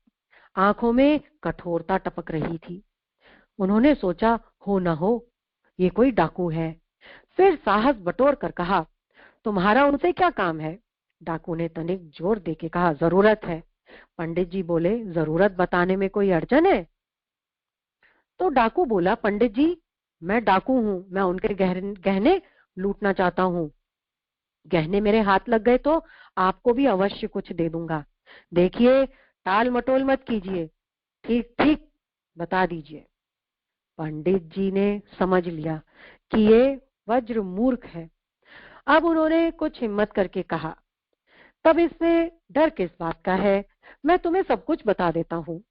A: आंखों में कठोरता टपक रही थी। उन्होंने सोचा, हो न हो ये कोई डाकू है। फिर साहस बटोर कर कहा, तुम्हारा उनसे क्या काम है? डाकू ने तनिक जोर देके कहा, जरूरत है। पंडित जी बोले, जरूरत बताने में कोई अड़चन है? तो डाकू बोला, पंडित जी मैं डाकू हूँ, मैं उनके गहने लूटना चाहता हूँ। गहने मेरे हाथ लग गए तो आपको भी अवश्य कुछ दे दूंगा। देखिए टाल मटोल मत कीजिए, ठीक ठीक बता दीजिए। पंडित जी ने समझ लिया कि ये वज्र मूर्ख है। अब उन्होंने कुछ हिम्मत करके कहा, तब इसमें डर किस बात का है, मैं तुम्हें सब कुछ बता देता हूँ।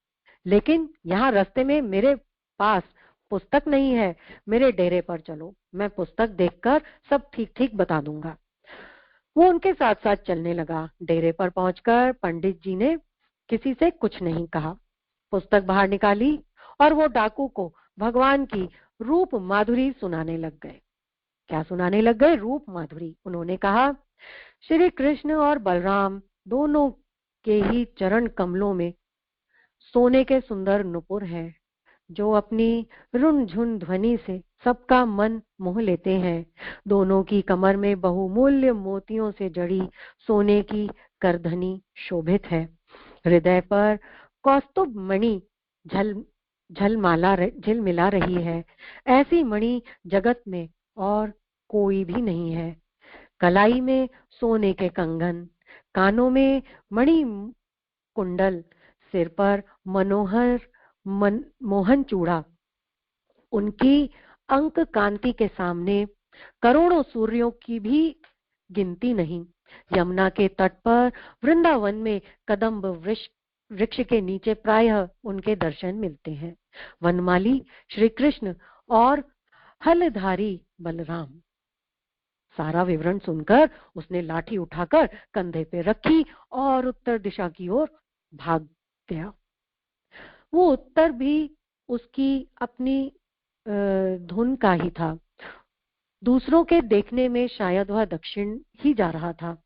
A: लेकिन यहाँ रास्ते में मेरे पास पुस्तक नहीं है, मेरे डेरे पर चलो, मैं पुस्तक देखकर सब ठीक ठीक बता दूंगा। वो उनके साथ साथ चलने लगा। डेरे पर पहुंचकर पंडित जी ने किसी से कुछ नहीं कहा, पुस्तक बाहर निकाली और वो डाकू को भगवान की रूप माधुरी सुनाने लग गए। क्या सुनाने लग गए? रूप माधुरी। उन्होंने कहा, श्री कृष्ण और बलराम दोनों के ही चरण कमलों में सोने के सुंदर नुपुर हैं, जो अपनी रुनझुन ध्वनि से सबका मन मोह लेते हैं। दोनों की कमर में बहुमूल्य मोतियों से जड़ी सोने की करधनी शोभित है। हृदय पर कौस्तुभ मणि झल झिलमिला रही है। ऐसी मणि जगत में और कोई भी नहीं है। कलाई में सोने के कंगन, कानों में मणि कुंडल, सिर पर मनोहर मोहन चूड़ा। उनकी अंक कांति के सामने करोड़ों सूर्यों की भी गिनती नहीं। यमुना के तट पर वृंदावन में कदम्ब वृक्ष के नीचे प्रायः उनके दर्शन मिलते हैं। वनमाली श्री कृष्ण और हलधारी बलराम। सारा विवरण सुनकर उसने लाठी उठाकर कंधे पे रखी और उत्तर दिशा की ओर भाग गया। वो उत्तर भी उसकी अपनी धुन का ही था। दूसरों के देखने में शायद वह दक्षिण ही जा रहा था।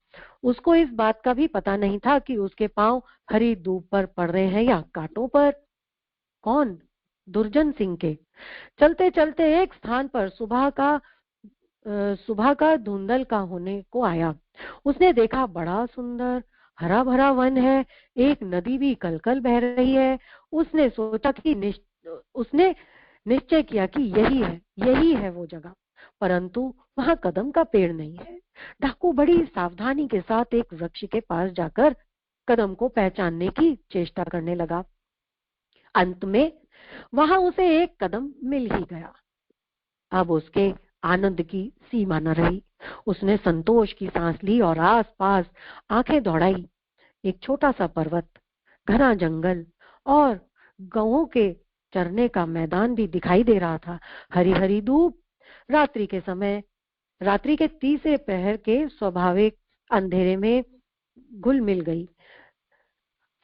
A: उसको इस बात का भी पता नहीं था कि उसके पांव हरी दूब पर पड़ रहे हैं या कांटों पर। कौन? दुर्जन सिंह के। चलते चलते एक स्थान पर सुबह का धुंधल का होने को आया। उसने देखा बड़ा सुंदर हरा भरा वन है, एक नदी भी कलकल बह रही है। उसने सोचा कि उसने निश्चय किया कि यही है वो जगह, परंतु वहां कदम का पेड़ नहीं है। डाकू बड़ी सावधानी के साथ एक वृक्ष के पास जाकर कदम को पहचानने की चेष्टा करने लगा। अंत में वहां उसे एक कदम मिल ही गया। अब उसके आनंद की सीमा न रही। उसने संतोष की सांस ली और आसपास आंखें दौड़ाई। एक छोटा सा पर्वत, घना जंगल और गौओं के चरने का मैदान भी दिखाई दे रहा था। हरी हरी धूप रात्रि के तीसरे पहर के स्वाभाविक अंधेरे में घुल मिल गई।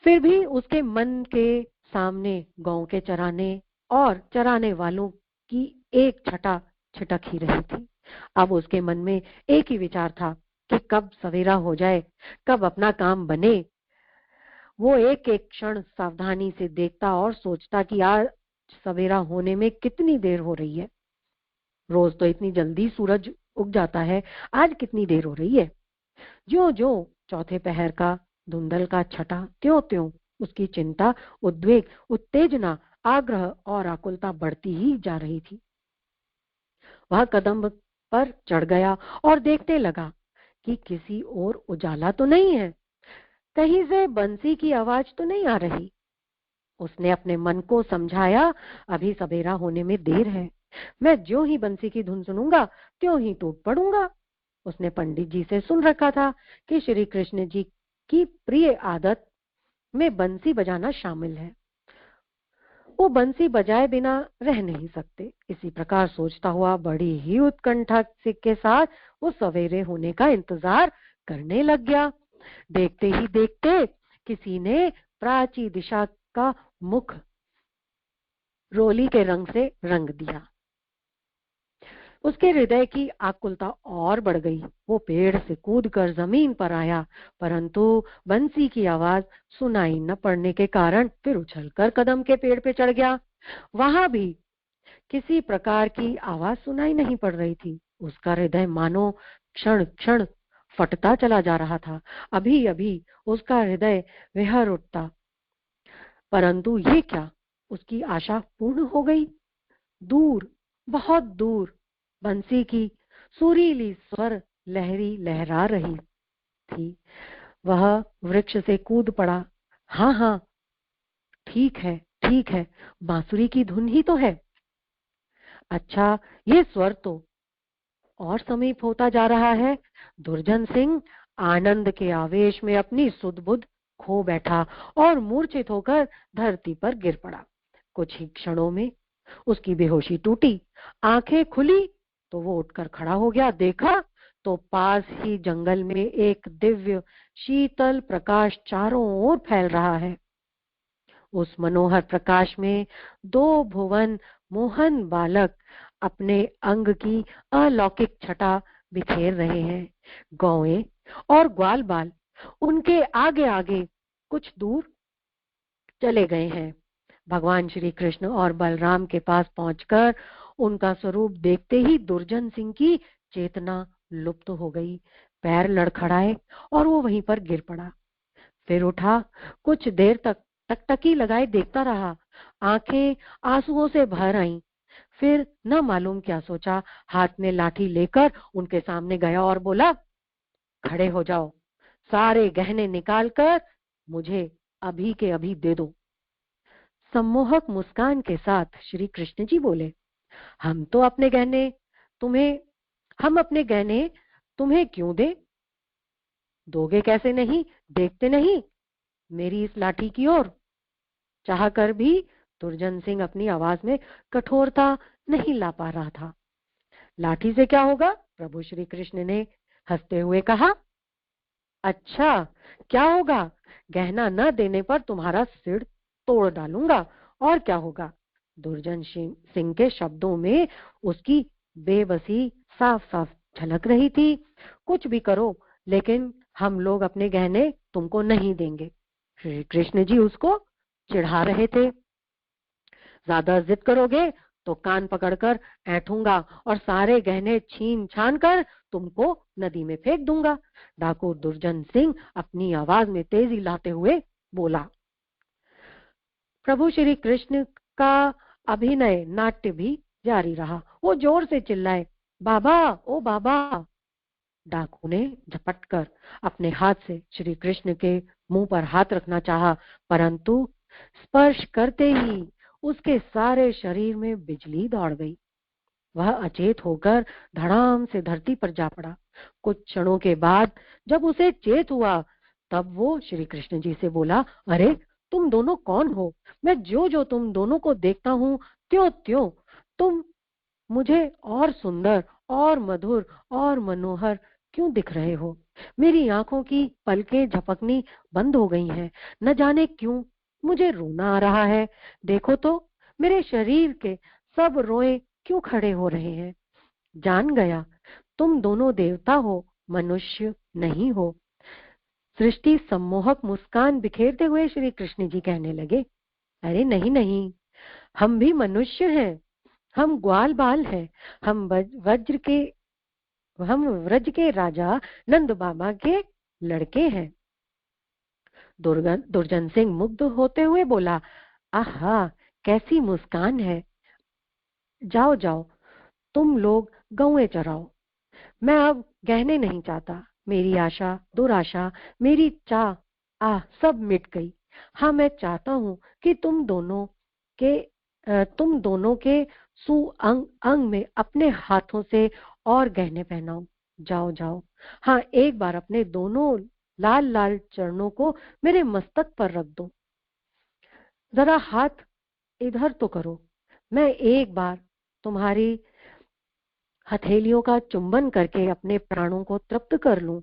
A: फिर भी उसके मन के सामने गांव के चराने वालों की एक छटा छिटक ही रही थी। अब उसके मन में एक ही विचार था कि कब सवेरा हो जाए, कब अपना काम बने। वो एक एक क्षण सावधानी से देखता और सोचता कि आज सवेरा होने में कितनी देर हो रही है। रोज तो इतनी जल्दी सूरज उग जाता है, आज कितनी देर हो रही है। ज्यों ज्यों चौथे पहर का धुंधल का छटा, त्यों त्यों उसकी चिंता, उद्वेग, उत्तेजना, आग्रह और आकुलता बढ़ती ही जा रही थी। वह कदम पर चढ़ गया और देखने लगा कि किसी और उजाला तो नहीं है, कहीं से बंसी की आवाज तो नहीं आ रही। उसने अपने मन को समझाया, अभी सवेरा होने में देर है, मैं ज्यों ही बंसी की धुन सुनूंगा त्यों ही टूट पड़ूंगा। उसने पंडित जी से सुन रखा था कि श्री कृष्ण जी की प्रिय आदत में बंसी बजाना शामिल है, वो बंसी बजाए बिना रह नहीं सकते। इसी प्रकार सोचता हुआ बड़ी ही उत्कंठा के साथ वो सवेरे होने का इंतजार करने लग गया। देखते ही देखते किसी ने प्राची दिशा का मुख रोली के रंग से रंग दिया। उसके हृदय की आकुलता और बढ़ गई। वो पेड़ से कूदकर जमीन पर आया, परंतु बंसी की आवाज सुनाई न पड़ने के कारण फिर उछलकर कदम के पेड़ पे चढ़ गया। वहां भी किसी प्रकार की आवाज सुनाई नहीं पड़ रही थी। उसका हृदय मानो क्षण क्षण फटता चला जा रहा था। अभी अभी उसका हृदय विहर उठता, परंतु ये क्या, उसकी आशा पूर्ण हो गई। दूर, बहुत दूर बंसी की सुरीली स्वर लहरी लहरा रही थी। वह वृक्ष से कूद पड़ा। हाँ हाँ, ठीक है, ठीक है, बांसुरी की धुन ही तो है। अच्छा, ये स्वर तो और समीप होता जा रहा है। दुर्जन सिंह आनंद के आवेश में अपनी सुध-बुध खो बैठा और मूर्छित होकर धरती पर गिर पड़ा। कुछ ही क्षणों में उसकी बेहोशी टूटी। आंखें खुली तो वो उठकर खड़ा हो गया। देखा तो पास ही जंगल में एक दिव्य शीतल प्रकाश चारों ओर फैल रहा है। उस मनोहर प्रकाश में दो भुवन मोहन बालक अपने अंग की अलौकिक छटा बिखेर रहे हैं। गौएं और ग्वाल बाल उनके आगे आगे कुछ दूर चले गए हैं। भगवान श्री कृष्ण और बलराम के पास पहुंचकर उनका स्वरूप देखते ही दुर्जन सिंह की चेतना लुप्त हो गई। पैर लड़खड़ाए और वो वहीं पर गिर पड़ा। फिर उठा, कुछ देर तक टकटकी लगाए देखता रहा। आंखें आंसुओं से भर आईं। फिर न मालूम क्या सोचा, हाथ में लाठी लेकर उनके सामने गया और बोला, खड़े हो जाओ, सारे गहने निकाल कर मुझे अभी के अभी दे दो। सम्मोहक मुस्कान के साथ श्री कृष्ण जी बोले, हम तो अपने गहने तुम्हें हम अपने गहने तुम्हें क्यों दे? दोगे कैसे नहीं? देखते नहीं मेरी इस लाठी की ओर? चाह कर भी दुर्जन सिंह अपनी आवाज में कठोरता नहीं ला पा रहा था। लाठी से क्या होगा? प्रभु श्री कृष्ण ने हंसते हुए कहा, अच्छा, क्या होगा? गहना न देने पर तुम्हारा सिर तोड़ डालूंगा, और क्या होगा? दुर्जन सिंह के शब्दों में उसकी बेबसी साफ साफ झलक रही थी। कुछ भी करो, लेकिन हम लोग अपने गहने तुमको नहीं देंगे। श्री कृष्ण जी उसको चिढ़ा रहे थे। ज्यादा जिद करोगे तो कान पकड़कर ऐठूंगा और सारे गहने छीन छान कर तुमको नदी में फेंक दूंगा। डाकू दुर्जन सिंह अपनी आवाज में तेजी लाते हुए बोला। प्रभु श्री कृष्ण का अभिनय नाट्य भी जारी रहा। वो जोर से चिल्लाए, बाबा, ओ बाबा। डाकू ने झपट कर अपने हाथ से श्री कृष्ण के मुंह पर हाथ रखना चाहा, परंतु स्पर्श करते ही उसके सारे शरीर में बिजली दौड़ गई। वह अचेत होकर धड़ाम से धरती पर जा पड़ा। कुछ क्षणों के बाद जब उसे चेत हुआ, तब वो श्री कृष्ण जी से बोला, अरे तुम दोनों कौन हो? मैं जो जो तुम दोनों को देखता हूँ, त्यों त्यों तुम मुझे और सुंदर और मधुर और मनोहर क्यों दिख रहे हो? मेरी आंखों की पलकें झपकनी बंद हो गई हैं। न जाने क्यों मुझे रोना आ रहा है। देखो तो मेरे शरीर के सब रोए क्यों खड़े हो रहे हैं। जान गया, तुम दोनों देवता हो, मनुष्य नहीं हो। सृष्टि सम्मोहक मुस्कान बिखेरते हुए श्री कृष्ण जी कहने लगे, अरे नहीं नहीं, हम भी मनुष्य हैं। हम ग्वाल बाल हैं। हम हम व्रज के राजा नंद बाबा के लड़के हैं। दुर्जन सिंह मुग्ध होते हुए बोला, आहा, कैसी मुस्कान है। जाओ जाओ, तुम लोग गौएं चराओ। मैं अब गहने नहीं चाहता। मेरी आशा, दुराशा, मेरी चाह, सब मिट गई। हाँ, मैं चाहता हूँ कि तुम दोनों के सुअंग अंग में अपने हाथों से और गहने पहनाओ। जाओ जाओ। हाँ, एक बार अपने दोनों लाल लाल चरणों को मेरे मस्तक पर रख दो। जरा हाथ इधर तो करो। मैं एक बार तुम्हारी हथेलियों का चुंबन करके अपने प्राणों को तृप्त कर लूं।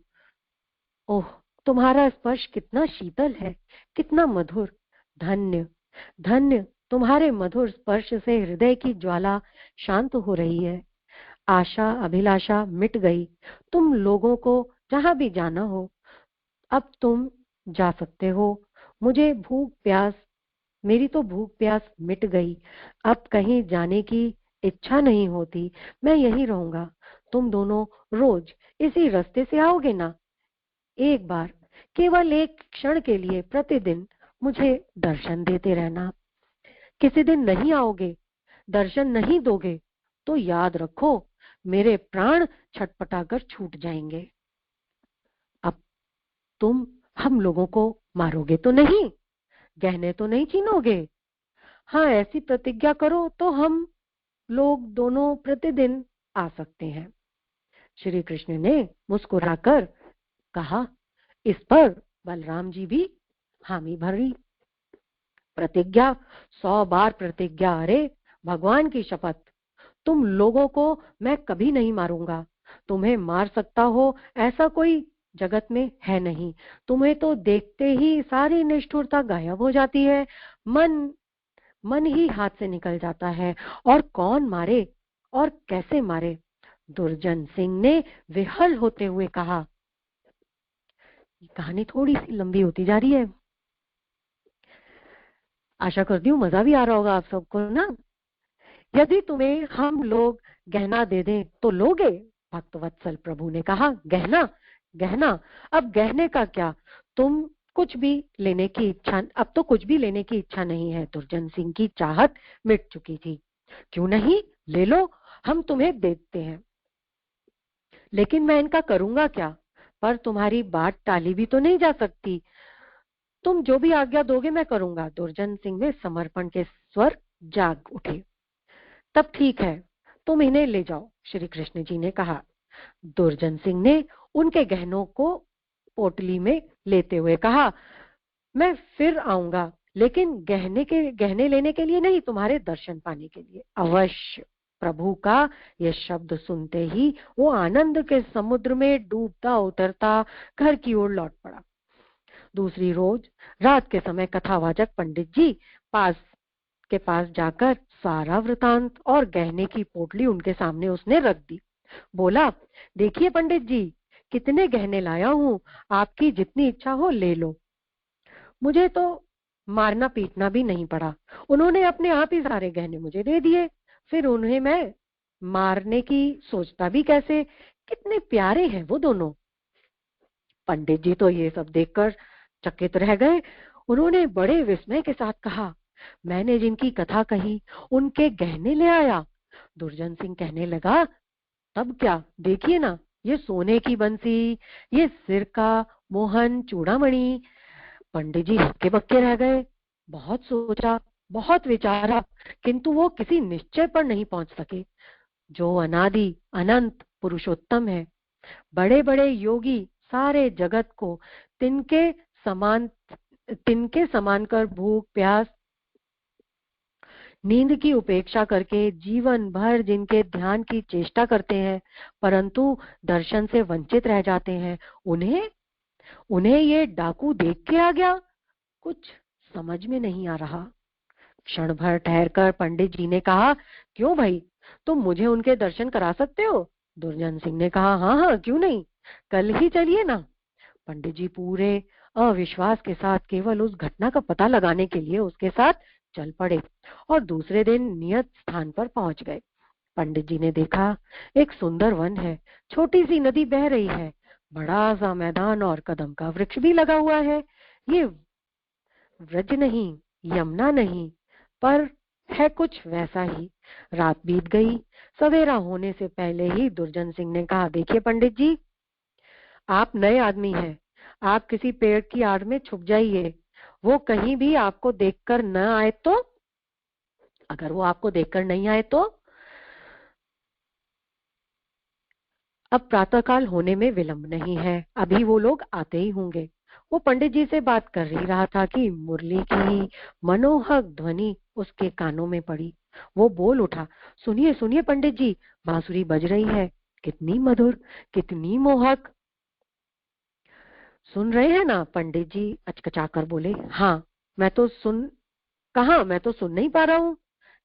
A: ओह, तुम्हारा स्पर्श कितना शीतल है, कितना मधुर। धन्य धन्य, तुम्हारे मधुर स्पर्श से हृदय की ज्वाला शांत हो रही है। आशा अभिलाषा मिट गई। तुम लोगों को जहां भी जाना हो अब तुम जा सकते हो। मुझे भूख प्यास मेरी तो भूख प्यास मिट गई। अब कहीं जाने की इच्छा नहीं होती। मैं यहीं रहूंगा। तुम दोनों रोज इसी रास्ते से आओगे ना? एक बार, केवल एक क्षण के लिए प्रतिदिन मुझे दर्शन देते रहना। किसी दिन नहीं आओगे, दर्शन नहीं दोगे, तो याद रखो मेरे प्राण छटपटाकर छूट जाएंगे। अब तुम हम लोगों को मारोगे तो नहीं? गहने तो नहीं छीनोगे? हाँ, ऐसी प्रतिज्ञा करो तो हम लोग दोनों प्रतिदिन आ सकते हैं। श्री कृष्ण ने मुस्कुराकर कहा। इस पर बलराम जी भी हामी भरी। प्रतिज्ञा, 100 बार प्रतिज्ञा। अरे भगवान की शपथ, तुम लोगों को मैं कभी नहीं मारूंगा। तुम्हें मार सकता हो ऐसा कोई जगत में है नहीं। तुम्हें तो देखते ही सारी निष्ठुरता गायब हो जाती है। मन मन ही हाथ से निकल जाता है। और कौन मारे और कैसे मारे? दुर्जन सिंह ने विहल होते हुए कहा। कहानी थोड़ी सी लंबी होती जा रही है। आशा करती हूँ मजा भी आ रहा होगा आप सबको ना। यदि तुम्हें हम लोग गहना दे दें तो लोगे? भक्तवत्सल प्रभु ने कहा। गहना? गहना? अब गहने का क्या? तुम कुछ भी लेने की इच्छा अब तो कुछ भी लेने की इच्छा नहीं है। दुर्जन सिंह की चाहत मिट चुकी थी। क्यों नहीं, ले लो, हम तुम्हें देते हैं। लेकिन मैं इनका करूंगा क्या? पर तुम्हारी बात टाली भी तो नहीं जा सकती। तुम जो भी आज्ञा दोगे मैं करूंगा। दुर्जन सिंह में समर्पण के स्वर जाग उठे। तब ठीक है, तुम इन्हें ले जाओ, श्री कृष्ण जी ने कहा। दुर्जन सिंह ने उनके गहनों को पोटली में लेते हुए कहा, मैं फिर आऊंगा, लेकिन गहने लेने के लिए नहीं, तुम्हारे दर्शन पाने के लिए अवश्य। प्रभु का यह शब्द सुनते ही वो आनंद के समुद्र में डूबता उतरता घर की ओर लौट पड़ा। दूसरी रोज रात के समय कथावाचक पंडित जी पास के पास जाकर सारा वृतांत और गहने की पोटली उनके सामने उसने रख दी। बोला, देखिए पंडित जी, कितने गहने लाया हूँ। आपकी जितनी इच्छा हो ले लो। मुझे तो मारना पीटना भी नहीं पड़ा। उन्होंने अपने आप ही सारे गहने मुझे दे दिए। फिर उन्हें मैं मारने की सोचता भी कैसे? कितने प्यारे हैं वो दोनों। पंडित जी तो ये सब देखकर चकित रह गए। उन्होंने बड़े विस्मय के साथ कहा, मैंने जिनकी कथा कही उनके गहने ले आया? दुर्जन सिंह कहने लगा, तब क्या, देखिए ना, ये सोने की बंसी, ये सिरका, मोहन, चूड़ामणि। पंडित जी हक्के बक्के रह गए। बहुत सोचा, बहुत विचारा, किंतु वो किसी निश्चय पर नहीं पहुंच सके। जो अनादि अनंत पुरुषोत्तम है, बड़े बड़े योगी सारे जगत को तिनके समान तिनके समान कर भूख प्यास नींद की उपेक्षा करके जीवन भर जिनके ध्यान की चेष्टा करते हैं, परंतु दर्शन से वंचित रह जाते हैं, उन्हें उन्हें ये डाकू देख के आ गया। कुछ समझ में नहीं आ रहा। क्षण भर ठहरकर पंडित जी ने कहा, क्यों भाई, तुम मुझे उनके दर्शन करा सकते हो? दुर्जन सिंह ने कहा, हाँ हाँ, क्यों नहीं, कल ही चलिए ना। पंडित जी पूरे अविश्वास के साथ केवल उस घटना का पता लगाने के लिए उसके साथ चल पड़े और दूसरे दिन नियत स्थान पर पहुंच गए। पंडित जी ने देखा, एक सुंदर वन है, छोटी सी नदी बह रही है, बड़ा सा मैदान और कदम का वृक्ष भी लगा हुआ है। ये व्रज नहीं, यमुना नहीं, पर है कुछ वैसा ही। रात बीत गई। सवेरा होने से पहले ही दुर्जन सिंह ने कहा, देखिए पंडित जी, आप नए आदमी हैं, आप किसी पेड़ की आड़ में छुप जाइए। वो कहीं भी आपको देखकर न आए तो? अगर वो आपको देखकर नहीं आए तो? अब प्रातःकाल होने में विलंब नहीं है, अभी वो लोग आते ही होंगे। वो पंडित जी से बात कर ही रहा था कि मुरली की मनोहक ध्वनि उसके कानों में पड़ी। वो बोल उठा, सुनिए सुनिए पंडित जी, बांसुरी बज रही है, कितनी मधुर, कितनी मोहक। सुन रहे हैं ना? पंडित जी अचकचाकर बोले। हाँ, मैं तो सुन कहाँ, मैं तो सुन नहीं पा रहा हूँ।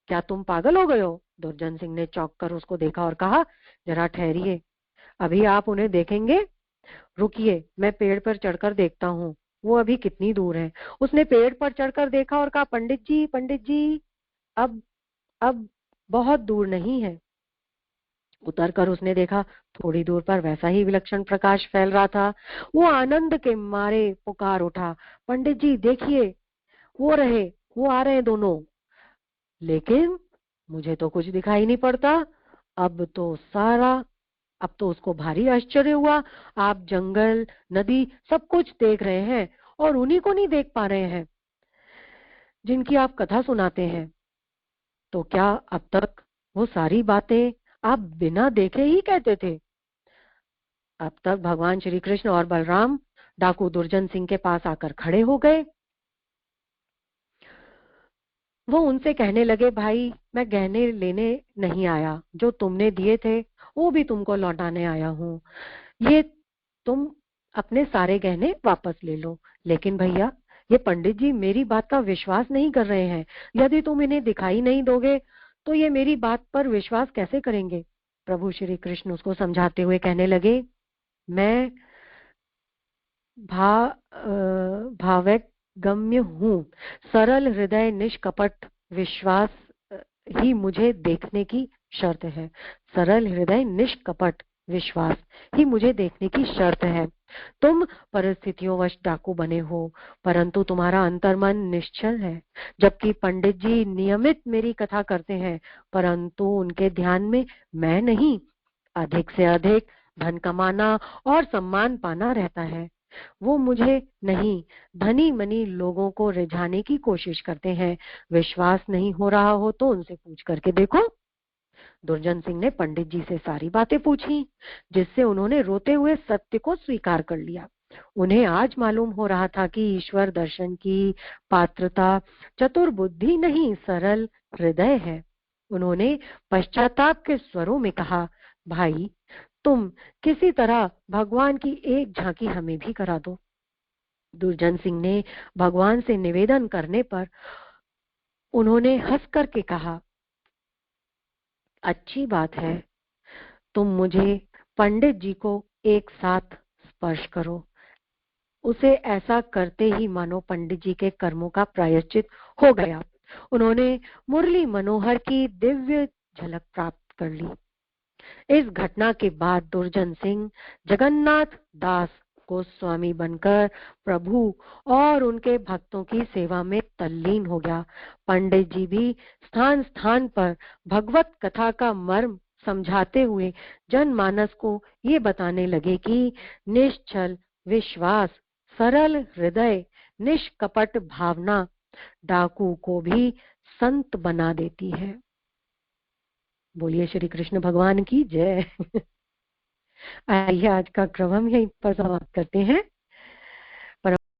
A: क्या तुम पागल हो गए हो? दुर्जन सिंह ने चौंक कर उसको देखा और कहा, जरा ठहरिए, अभी आप उन्हें देखेंगे। रुकिए, मैं पेड़ पर चढ़कर देखता हूँ वो अभी कितनी दूर है। उसने पेड़ पर चढ़कर देखा और कहा, पंडित जी, अब अब बहुत दूर नहीं है। उतरकर उसने देखा, थोड़ी दूर पर वैसा ही विलक्षण प्रकाश फैल रहा था। वो आनंद के मारे पुकार उठा, पंडित जी देखिए, वो रहे, वो आ रहे हैं दोनों। लेकिन मुझे तो कुछ दिखाई नहीं पड़ता। अब तो सारा अब तो उसको भारी आश्चर्य हुआ। आप जंगल, नदी सब कुछ देख रहे हैं और उन्हीं को नहीं देख पा रहे हैं जिनकी आप कथा सुनाते हैं। तो क्या अब तक वो सारी बातें आप बिना देखे ही कहते थे? अब तक भगवान श्री कृष्ण और बलराम डाकू दुर्जन सिंह के पास आकर खड़े हो गए। वो उनसे कहने लगे, भाई मैं गहने लेने नहीं आया, जो तुमने दिए थे वो भी तुमको लौटाने आया हूँ। ये तुम अपने सारे गहने वापस ले लो। लेकिन भैया, ये पंडित जी मेरी बात का विश्वास नहीं कर रहे हैं। यदि तुम इन्हें दिखाई नहीं दोगे तो ये मेरी बात पर विश्वास कैसे करेंगे? प्रभु श्री कृष्ण उसको समझाते हुए कहने लगे, मैं भावगम्य हूँ। सरल हृदय निष्कपट विश्वास ही मुझे देखने की शर्त है। सरल हृदय निष्कपट विश्वास ही मुझे देखने की शर्त है। तुम परिस्थितियोंवश डाकू बने हो, परंतु तुम्हारा अंतर्मन निश्चल है। जबकि पंडित जी नियमित मेरी कथा करते हैं, परंतु उनके ध्यान में मैं नहीं, अधिक से अधिक धन कमाना और सम्मान पाना रहता है। वो मुझे नहीं, धनी मनी लोगों को रिझाने की कोशिश करते हैं। विश्वास नहीं हो रहा हो तो उनसे पूछ करके देखो। दुर्जन सिंह ने पंडित जी से सारी बातें पूछी, जिससे उन्होंने रोते हुए सत्य को स्वीकार कर लिया। उन्हें आज मालूम हो रहा था कि ईश्वर दर्शन की पात्रता चतुर बुद्धि नहीं, सरल हृदय है। उन्होंने पश्चाताप के स्वरों में कहा, भाई तुम किसी तरह भगवान की एक झांकी हमें भी करा दो। दुर्जन सिंह ने भगवान से निवेदन करने पर उन्होंने हंस करके कहा, अच्छी बात है, तुम मुझे पंडित जी को एक साथ स्पर्श करो। उसे ऐसा करते ही मानो पंडित जी के कर्मों का प्रायश्चित हो गया। उन्होंने मुरली मनोहर की दिव्य झलक प्राप्त कर ली। इस घटना के बाद दुर्जन सिंह जगन्नाथ दास गोस्वामी बनकर प्रभु और उनके भक्तों की सेवा में तल्लीन हो गया। पंडित जी भी स्थान स्थान पर भगवत कथा का मर्म समझाते हुए जनमानस को ये बताने लगे कि निश्चल विश्वास, सरल हृदय, निष्कपट भावना डाकू को भी संत बना देती है। बोलिए श्री कृष्ण भगवान की जय। आइए आज का क्रम हम यहीं पर समाप्त करते हैं।